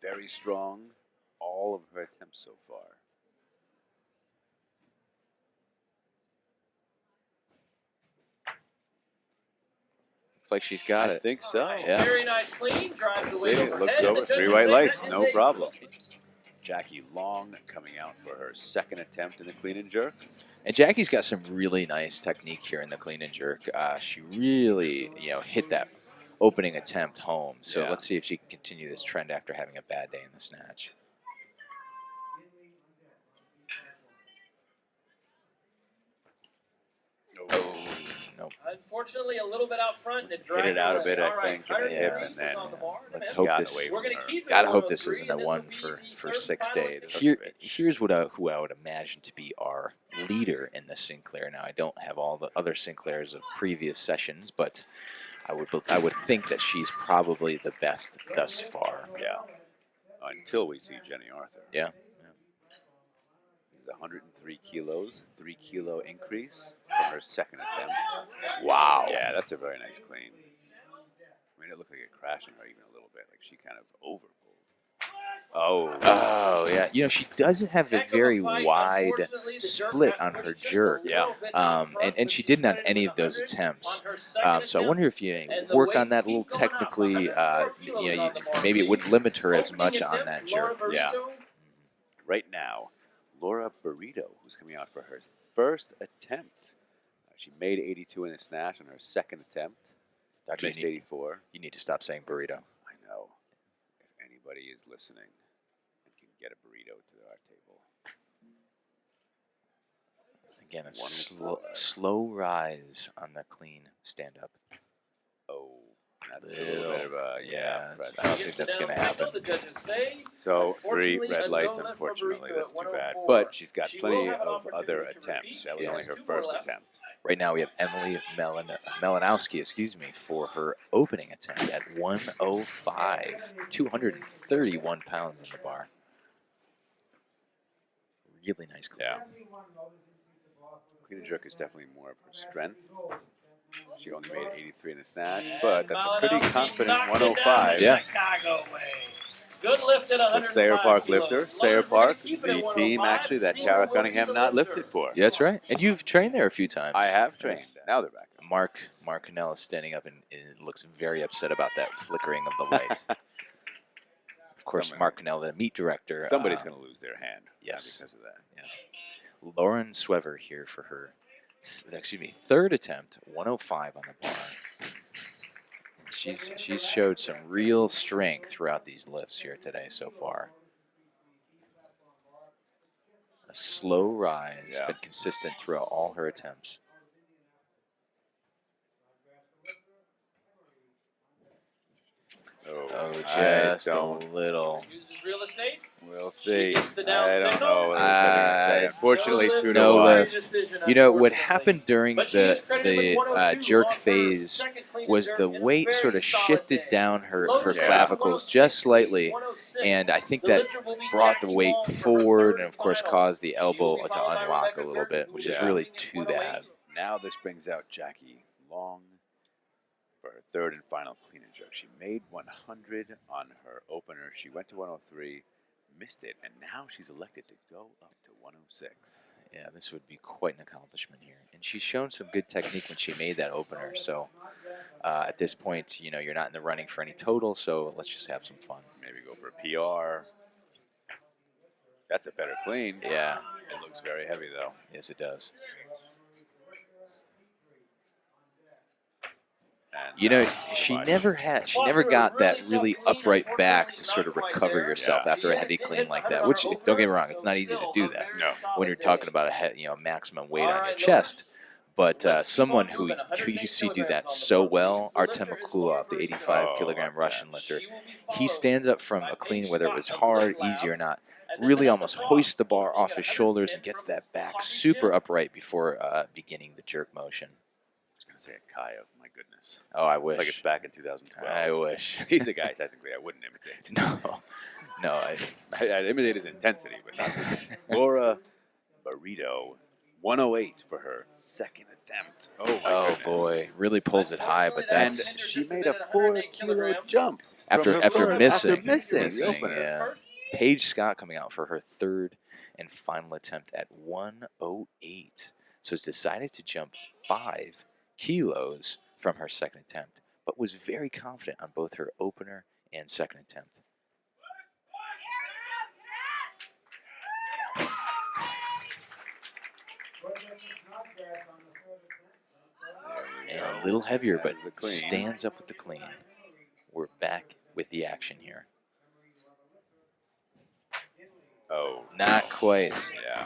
Very strong, all of her attempts so far. Looks like she's got I it. think so. Yeah. Very nice clean. Drives the See, weight it looks overhead. over. The 3 judges white say lights, that no is a problem. good Jackie Long coming out for her second attempt in the clean and jerk. And Jackie's got some really nice technique here in the clean and jerk. She really, hit that opening attempt home. So Yeah. let's see if she can continue this trend after having a bad day in the snatch. Oh, nope. Unfortunately, a little bit out front. And it Hit it out a dragged bit, away. I All right, think, in the hip, 103 and then on the bar. let's That's hope got this. away We're from going to her. keep it. Gotta at hope this 103, isn't a and this one will be for the third 6 final days. attempt. Here's who I would imagine to be our leader in the Sinclair. Now I don't have all the other Sinclairs of previous sessions, but I would think that she's probably the best thus far. Yeah. Until we see Jenny Arthur. Yeah. This is 103 kilos, 3 kilo increase from her second attempt. Wow. Yeah, that's a very nice clean. I mean, it looked like it crashing her even a little bit, like she kind of overpulled. Oh, yeah. She doesn't have a Heck of very fight. wide Unfortunately, the jerk split got on her pushed just a jerk. little bit out front, And but she didn't on finished any with of those 100 attempts. on her second So I wonder attempt. if you And the work on weights that a little keep going up. technically, 104 kilos on the bar, maybe it would please. limit her as Opening much on attempt, that Laura jerk. Yeah. Burrito. Right now, Laura Burrito, who's coming out for her first attempt. She made 82 in the snatch on her second attempt. Doctor, Missed 84. you need to stop saying burrito. I know. If anybody is listening and can get a burrito to our table. Again, a slow rise on the clean stand-up. Oh, that's a little bit of a, yeah, pressure. I don't think that's going to happen. The judges say, So 3 unfortunately, red a lights, no left for unfortunately. Burrito That's at too bad. 104. But she's got She will plenty have an of other opportunity to attempts. repeat. That was She only has her 2 more first left. attempt. Right now we have Emily Malinowski, for her opening attempt at 105, 231 pounds on the bar. Really nice clean. Yeah. Clean and jerk is definitely more of her strength. She only made 83 in the snatch, but that's a pretty Malinowski confident knocks it down 105. the Yeah. Chicago way. Good lift at The 105 Sayre Park kilos. lifter. Laura's Sayre gonna Park, keep it the at team 105. actually that Seymour Tara will be Cunningham the not lifter. lifted for. Yeah, that's right. And you've trained there a few times. I have trained. Now they're back. Mark Cannell is standing up and looks very upset about that flickering of the lights. Of course, Somebody- Mark Cannell, the meet director. Somebody's going to lose their hand. Yes. Because of that. Yes. Lauren Swever here for her, third attempt, 105 on the bar. She's showed some real strength throughout these lifts here today so far. A slow rise, Yeah. but consistent throughout all her attempts. Oh, just a little. Uses real estate. We'll see. gets the down I don't signal. know what I was gonna say. Unfortunately, No lift, 2 to no 1. lift. decision, What unfortunately. happened during But she is the credited with 102 jerk on her phase second clean and was jerk the in a weight very sort of solid shifted day. down her Logan Yeah. clavicles 106, just slightly, 106. and I think The that lifter will be brought the Jackie weight Long for her forward third and, of course, final. caused the She will elbow be to followed by unlock Rebecca a little Curtin, bit, who which is is really moving at too 108. bad. Now this brings out Jackie Long for her third and final clean and jerk. She made 100 on her opener. She went to 103, missed it, and now she's elected to go up to 106. Yeah, this would be quite an accomplishment here. And she's shown some good technique when she made that opener. So at this point, you're not in the running for any total, so let's just have some fun. Maybe go for a PR. That's a better clean. Yeah, It looks very heavy, though. yes, it does. And, She watch. never got that really upright back to sort of recover yourself Yeah. after a heavy clean like that, which, don't get me wrong, it's not easy to do that No. when you're talking about a maximum weight on your chest. But someone who you see do that so well, Artem Akulov, the 85-kilogram Russian lifter, he stands up from a clean, whether it was hard, easy or not, really almost hoists the bar off his shoulders and gets that back super upright before beginning the jerk motion. I was going to say a Kayev, my goodness. Oh, I wish. Like it's back in 2012. I wish. He's a guy, technically, I wouldn't imitate. No, I'd imitate his intensity, but not Laura Burrito, 108 for her second attempt. Oh, my goodness. Boy, really pulls it high, but And that's she made a 4-kilo jump after missing missing, the opener. yeah. Paige Scott coming out for her third and final attempt at 108. So has decided to jump 5 kilos from her second attempt, but was very confident on both her opener and second attempt. And a little heavier, but stands up with the clean. We're back with the action here. Oh, Not quite. yeah.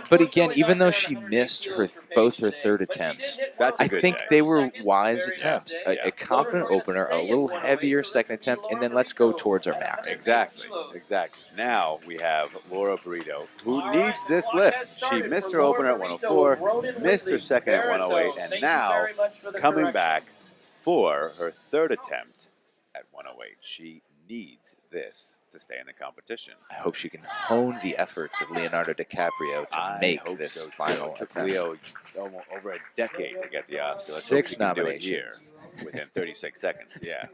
But again, even though she missed both her third attempts, That's a I good think day. they were wise attempts. A confident opener, a little heavier second attempt, and then let's go towards our max. Exactly. Now we have Laura Burrito, who needs this lift. She missed her opener at 104, missed her second at 108, and now coming back for her third attempt at 108. She needs this to stay in the competition. I hope she can hone the efforts of Leonardo DiCaprio to I make hope this so, too. final It took attempt. Leo almost over a decade to get the Oscar. Let's 6 hope he can do it nominations. here within 36 seconds. Yeah.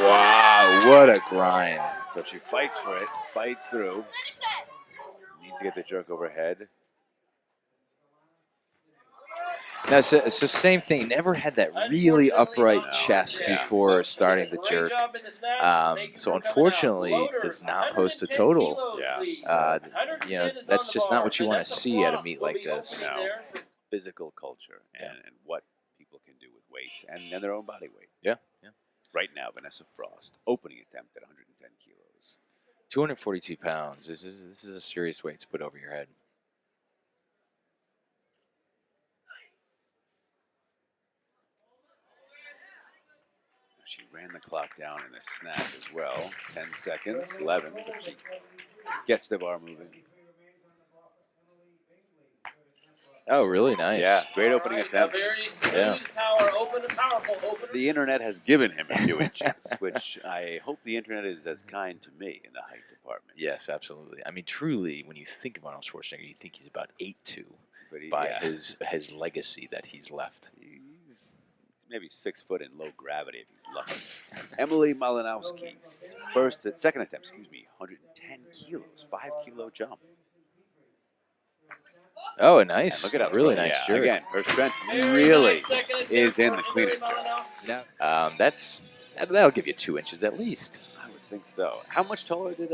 Wow, what a grind. So she fights for it, fights through. Needs to get the jerk overhead. Now, so same thing. Never had that really upright No. chest Yeah. before starting the jerk. So unfortunately, does not post a total. Yeah. That's just not what you want to see at a meet like this. No. Physical culture and what people can do with weights and their own body weight. Yeah. Right now, Vanessa Frost, opening attempt at 110 kilos. 242 pounds. This is a serious weight to put over your head. She ran the clock down in the snatch as well. 10 seconds, 11, but she gets the bar moving. Oh, really nice. Yeah, great opening attempt. Yeah. The internet has given him a few inches, which I hope the internet is as kind to me in the height department. Yes, absolutely. I mean, truly, when you think of Arnold Schwarzenegger, you think he's about 8'2", But by his legacy that he's left. He's maybe 6 foot in low gravity if he's lucky. Emily Malinowski, second attempt, 110 kilos, 5-kilo jump. Oh, nice. And look at how really strong- nice yeah, jerk. Again, her strength really is in the clean and jerk. That'll give you 2 inches at least. I would think so. How much taller did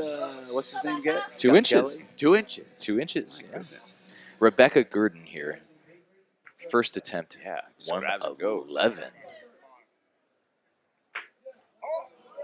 what's his name get? 2 Scott inches. Kelly? 2 inches. 2 inches. My Yeah. goodness. Rebecca Gurdon here. First attempt. Yeah, just grabs and goes. 111.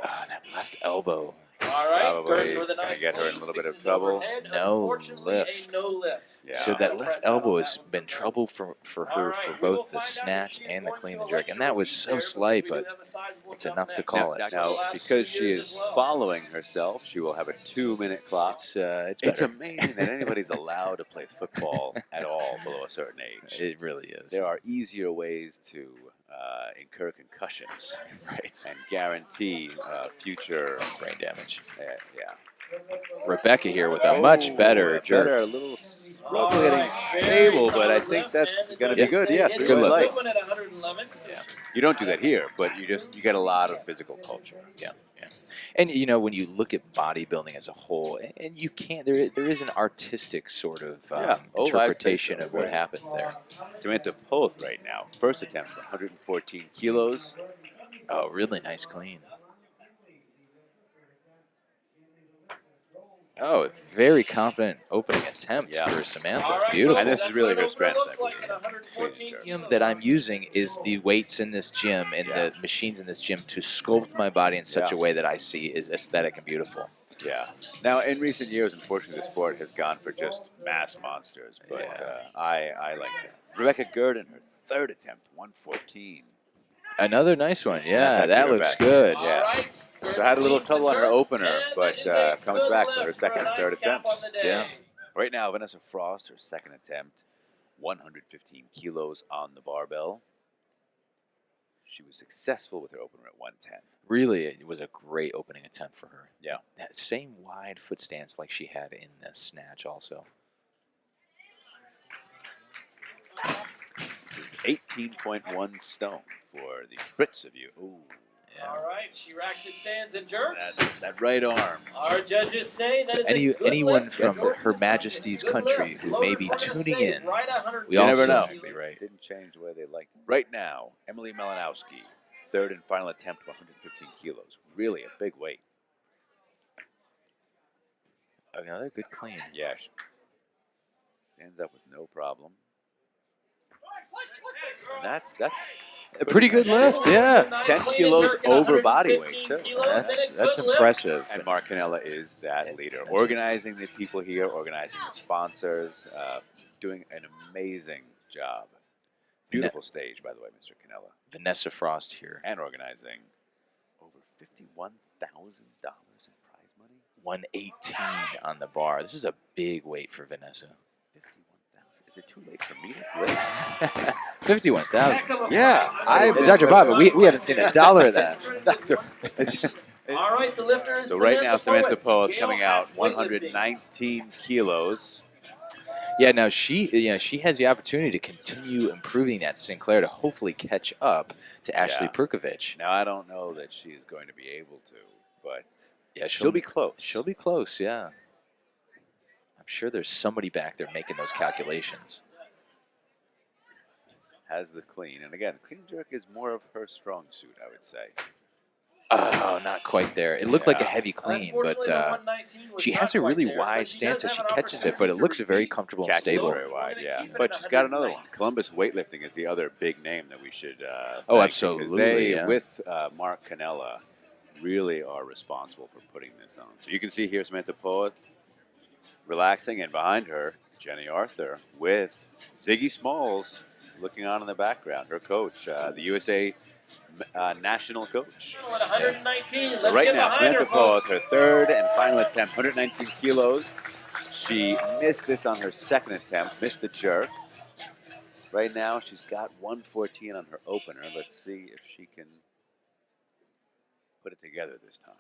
That left elbow. All right, Probably Gordon with a gonna nice get her in a clean, little bit of fixes trouble. overhead. No Unfortunately, lift. no lift. Yeah. So that left elbow has been trouble for her All right, for we will both the find out if snatch she is and the going clean to and jerk. elect And to that was repeat so there, slight, because we but do have a sizable it's jump enough to next. call it. Now, because she is following herself, she will have a 2-minute clock. It's It's better. amazing that anybody's allowed to play football at all below a certain age. It really is. There are easier ways to incur concussions, Right. and guarantee future Brain damage. yeah. Rebecca here with a much better jerk. Better, a little struggle getting stable, but I think that's going to be Yeah. good. Yeah, Good good lift. life. At 111. Yeah. You don't do that here, but you get a lot of physical culture. Yeah. And when you look at bodybuilding as a whole, and you can't, there is an artistic sort of interpretation of what happens there. Samantha Poth right now, first attempt, 114 kilos. Oh, really nice clean. Oh, very confident opening attempt for Samantha. All right, Beautiful. And this is really her That's what it strength, looks I like believe. at 114 medium that I'm using is the weights in this gym and the machines in this gym to sculpt my body in such a way that I see is aesthetic and beautiful. Yeah. Now, in recent years, unfortunately, the sport has gone for just mass monsters, but I like that. Rebecca Gurdon, her third attempt, 114. Another nice one. That's Yeah, actually that her looks best. good. Yeah. All right. So had a little trouble on her opener, but And that is a comes good back for her lift second a and third nice cap attempts. on the day. Yeah. Right now, Vanessa Frost, her second attempt, 115 kilos on the barbell. She was successful with her opener at 110. Really, it was a great opening attempt for her. Yeah. That same wide foot stance like she had in the snatch also. This is 18.1 stone for the Brits of you. Ooh. Yeah. All right, she racks it, stands, and jerks. That right arm. Our judges say that So is a good anyone lift. from Jordan Her is Majesty's good country lift. who Loaders may be are gonna tuning stay in, right at 100. we You never also know. may be right. Didn't change the way they liked it. Right now, Emily Melanowski, third and final attempt, 115 kilos. Really a big weight. Another good clean. Yeah. Stands up with no problem. And that's A pretty good lift, yeah. 10 kilos over body weight, too. That's impressive. And Mark Canella is that leader, That's organizing the people here, organizing the sponsors, doing an amazing job. Beautiful stage, by the way, Mr. Canella. Vanessa Frost here. And organizing over $51,000 in prize money. 118 on the bar. This is a big weight for Vanessa. 51,000. Is it too late for me to lift? 51,000. Yeah, Dr. Baba, we haven't seen a dollar of that. Doctor. All right, the lifter is So right now, Samantha Poeth Gale coming out at weightlifting. 119 kilos. Yeah, now she has the opportunity to continue improving that Sinclair to hopefully catch up to Ashley Yeah. Perkovich. Now, I don't know that she is going to be able to, but Yeah, she'll be close. She'll be close, yeah. I'm sure there's somebody back there making those calculations. Has the clean. And again, clean and jerk is more of her strong suit, I would say. Oh, not quite there. It looked like a Yeah. heavy clean, but Unfortunately, the 119 was she not has a quite really there, wide but she stance does as she have an catches it, but it opportunity looks to very repeat. comfortable and Catches stable. very wide, We're yeah. gonna keep it But at she's got another 109. one. Columbus Weightlifting is the other big name that we should Oh, thank, absolutely, because they, yeah. with Mark Canella, really are responsible for putting this on. So you can see here Samantha Poeth relaxing, and behind her, Jenny Arthur with Ziggy Smalls looking on in the background, her coach, the USA national coach. At 119. So Let's right get now, behind Samantha her, folks. Poeth, her third and final attempt, 119 kilos. She missed this on her second attempt, missed the jerk. Right now, she's got 114 on her opener. Let's see if she can put it together this time.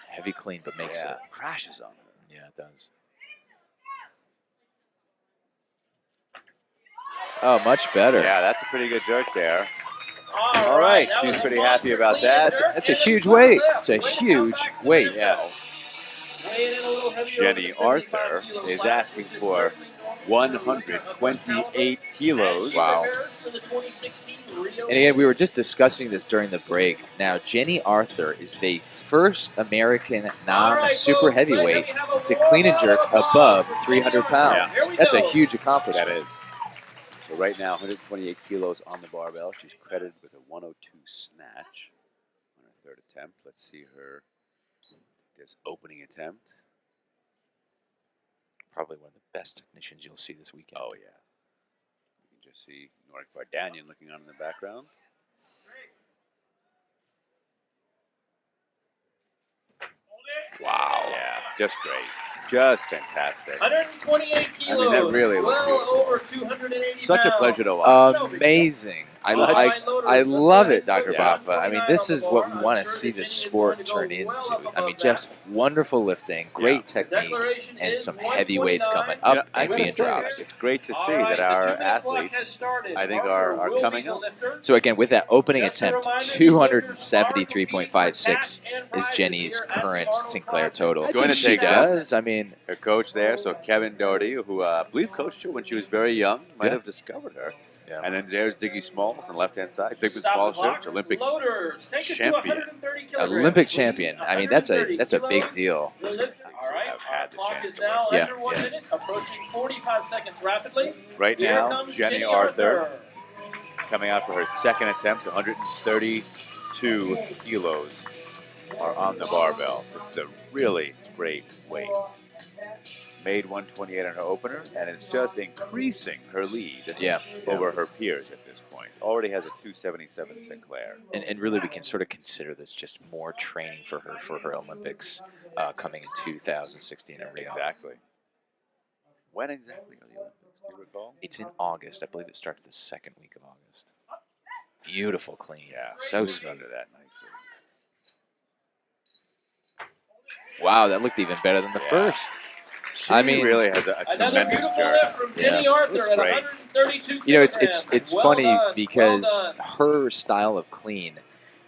Heavy clean, but makes it. Crashes on her. Yeah, it does. Oh, much better. Yeah, that's a pretty good jerk there. All right, that she's was a pretty monster happy about clean that. jerk That's a and huge good weight. lift. It's a Way to count huge back weight. Samantha. Yeah. Weighing in a little heavier Jenny over the 75 Arthur kilo is class, asking which is for certainly normal. 128 kilos. Wow. For the 2016 Rio And again, we were just discussing this during the break. Now, Jenny Arthur is the first American non-super heavyweight to clean and jerk above 300 pounds. Here we That's a go. huge accomplishment. That is. So right now, 128 kilos on the barbell. She's credited with a 102 snatch on her third attempt. Let's see her this opening attempt. Probably one of the best technicians you'll see this weekend. Oh, yeah. You can just see Norik Vardanyan looking on in the background. Wow. Yeah, just great. Just fantastic. 128 kilos. I mean, that really looks well beautiful. over 280 Such a pounds. pleasure to watch. Amazing. I love it, Dr. Yeah. Baffa. I mean, this is what we want to see this sport turn into. I mean, just wonderful lifting, great technique, and some heavy weights coming You know, up I and gotta being say, dropped. it's great to see that our athletes, I think, are coming up. So again, with that opening attempt, 273.56 is Jenny's current Sinclair total. Going to She take that. does. I mean, Her coach there, so Kevin Doherty, who I believe coached her when she was very young, might Yeah. have discovered her. Yeah. And then there's Ziggy Smalls on the left-hand side. Zygmunt Smalls, Olympic champion. Olympic champion. I mean, that's a big deal. All right, I've had the clock chance is to now Yeah, under 1 yeah. minute, approaching 45 seconds rapidly. Right Here now, comes Jenny Arthur coming out for her second attempt, 132 kilos. are on the barbell. This is a really great weight. Made 128 on her opener, and it's just increasing her lead over her peers at this point. Already has a 277 Sinclair. And really, we can sort of consider this just more training for her Olympics coming in 2016 in Rio. Exactly. When exactly are the Olympics? Do you recall? It's in August. I believe it starts the second week of August. Beautiful clean. Yeah, So moves smooth. under that nicely. Wow, that looked even better than the first. She really has a Another tremendous beautiful jerk. lift from Jenny Arthur Looks at great. 132 You know, kilograms. it's Well funny done, because well done. her style of clean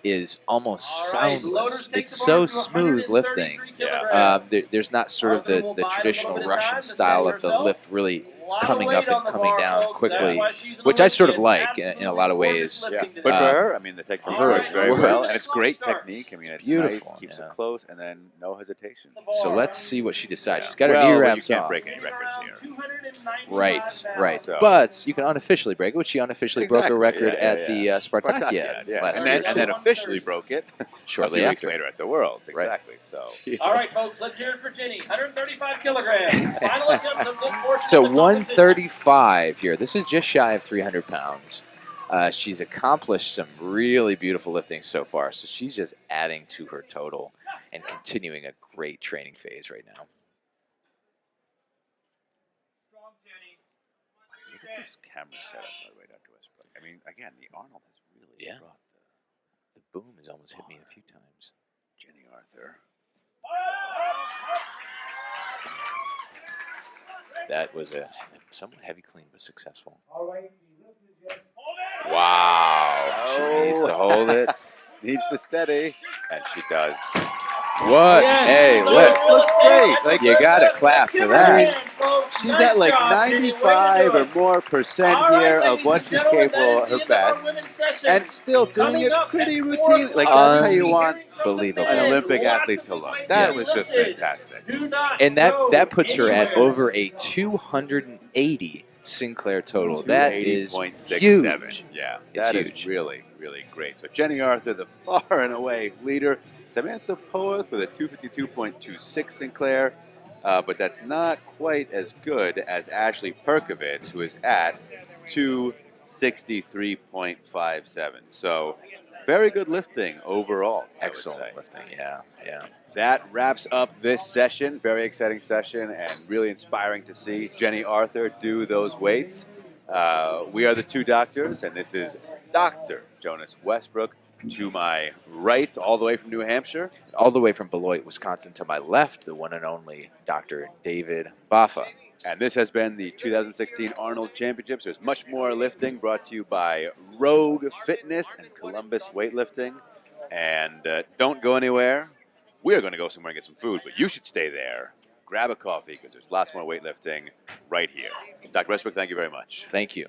is almost All right, soundless. Loaders take It's the so bar to smooth 133 lifting. kilograms. There's not sort of Arthur will the bide a traditional little bit of Russian time to style steady of the herself. lift really A lot of coming weight up and on the coming bar, down folks. quickly, That's why she's an which I sort of Olympian. like in a lot of ways. Absolutely Yeah, gorgeous but for lifting her, I mean, the technique her, works it very well, works. and it's great Start. technique. I mean, it's beautiful, nice, keeps yeah. it close, and then no hesitation. So let's see what she decides. Yeah. She's got her Well, knee but wraps you can't off. break any records here. Right. So- But you can unofficially break it, which she unofficially broke a record yeah, at the Spartakiad last and year. then officially broke it Shortly a few weeks after. later at the Worlds. Right. Exactly. So. All right, folks, let's hear it for Jenny. 135 kilograms. Final attempt of this portion So of the competition. 135 here. This is just shy of 300 pounds. She's accomplished some really beautiful lifting so far. So she's just adding to her total and continuing a great training phase right now. Look at this camera setup, by the way, Dr. Westbrook. I mean, again, the Arnold has really brought The boom has almost hit me a few times. Jenny Arthur. That was a somewhat heavy clean, but successful. All right, the lift is just Wow. She needs to hold it. Needs to steady, and she does. What? Hey, lift. Looks great. Like, You got to clap for that. she's at like 95 or more percent here of what she's capable of her best, and still doing it pretty routine. Like, that's how you want Unbelievable. an Olympic athlete to look. That was just fantastic. And that puts her at over a 280 Sinclair total. That is 280.67. huge. Yeah, It's that is huge. really, really great. So Jenny Arthur, the far and away leader. Samantha Poeth with a 252.26 Sinclair. But that's not quite as good as Ashley Perkovitz, who is at 263.57. So very good lifting overall. Excellent lifting. Yeah. That wraps up this session. Very exciting session and really inspiring to see Jenny Arthur do those weights. We are the two doctors, and this is Dr. Jonas Westbrook to my right, all the way from New Hampshire. All the way from Beloit, Wisconsin to my left, the one and only Dr. David Baffa. And this has been the 2016 Arnold Championships. There's much more lifting brought to you by Rogue Fitness and Columbus Weightlifting. And don't go anywhere. We're going to go somewhere and get some food, but you should stay there. Grab a coffee because there's lots more weightlifting right here. Dr. Westbrook, thank you very much. Thank you.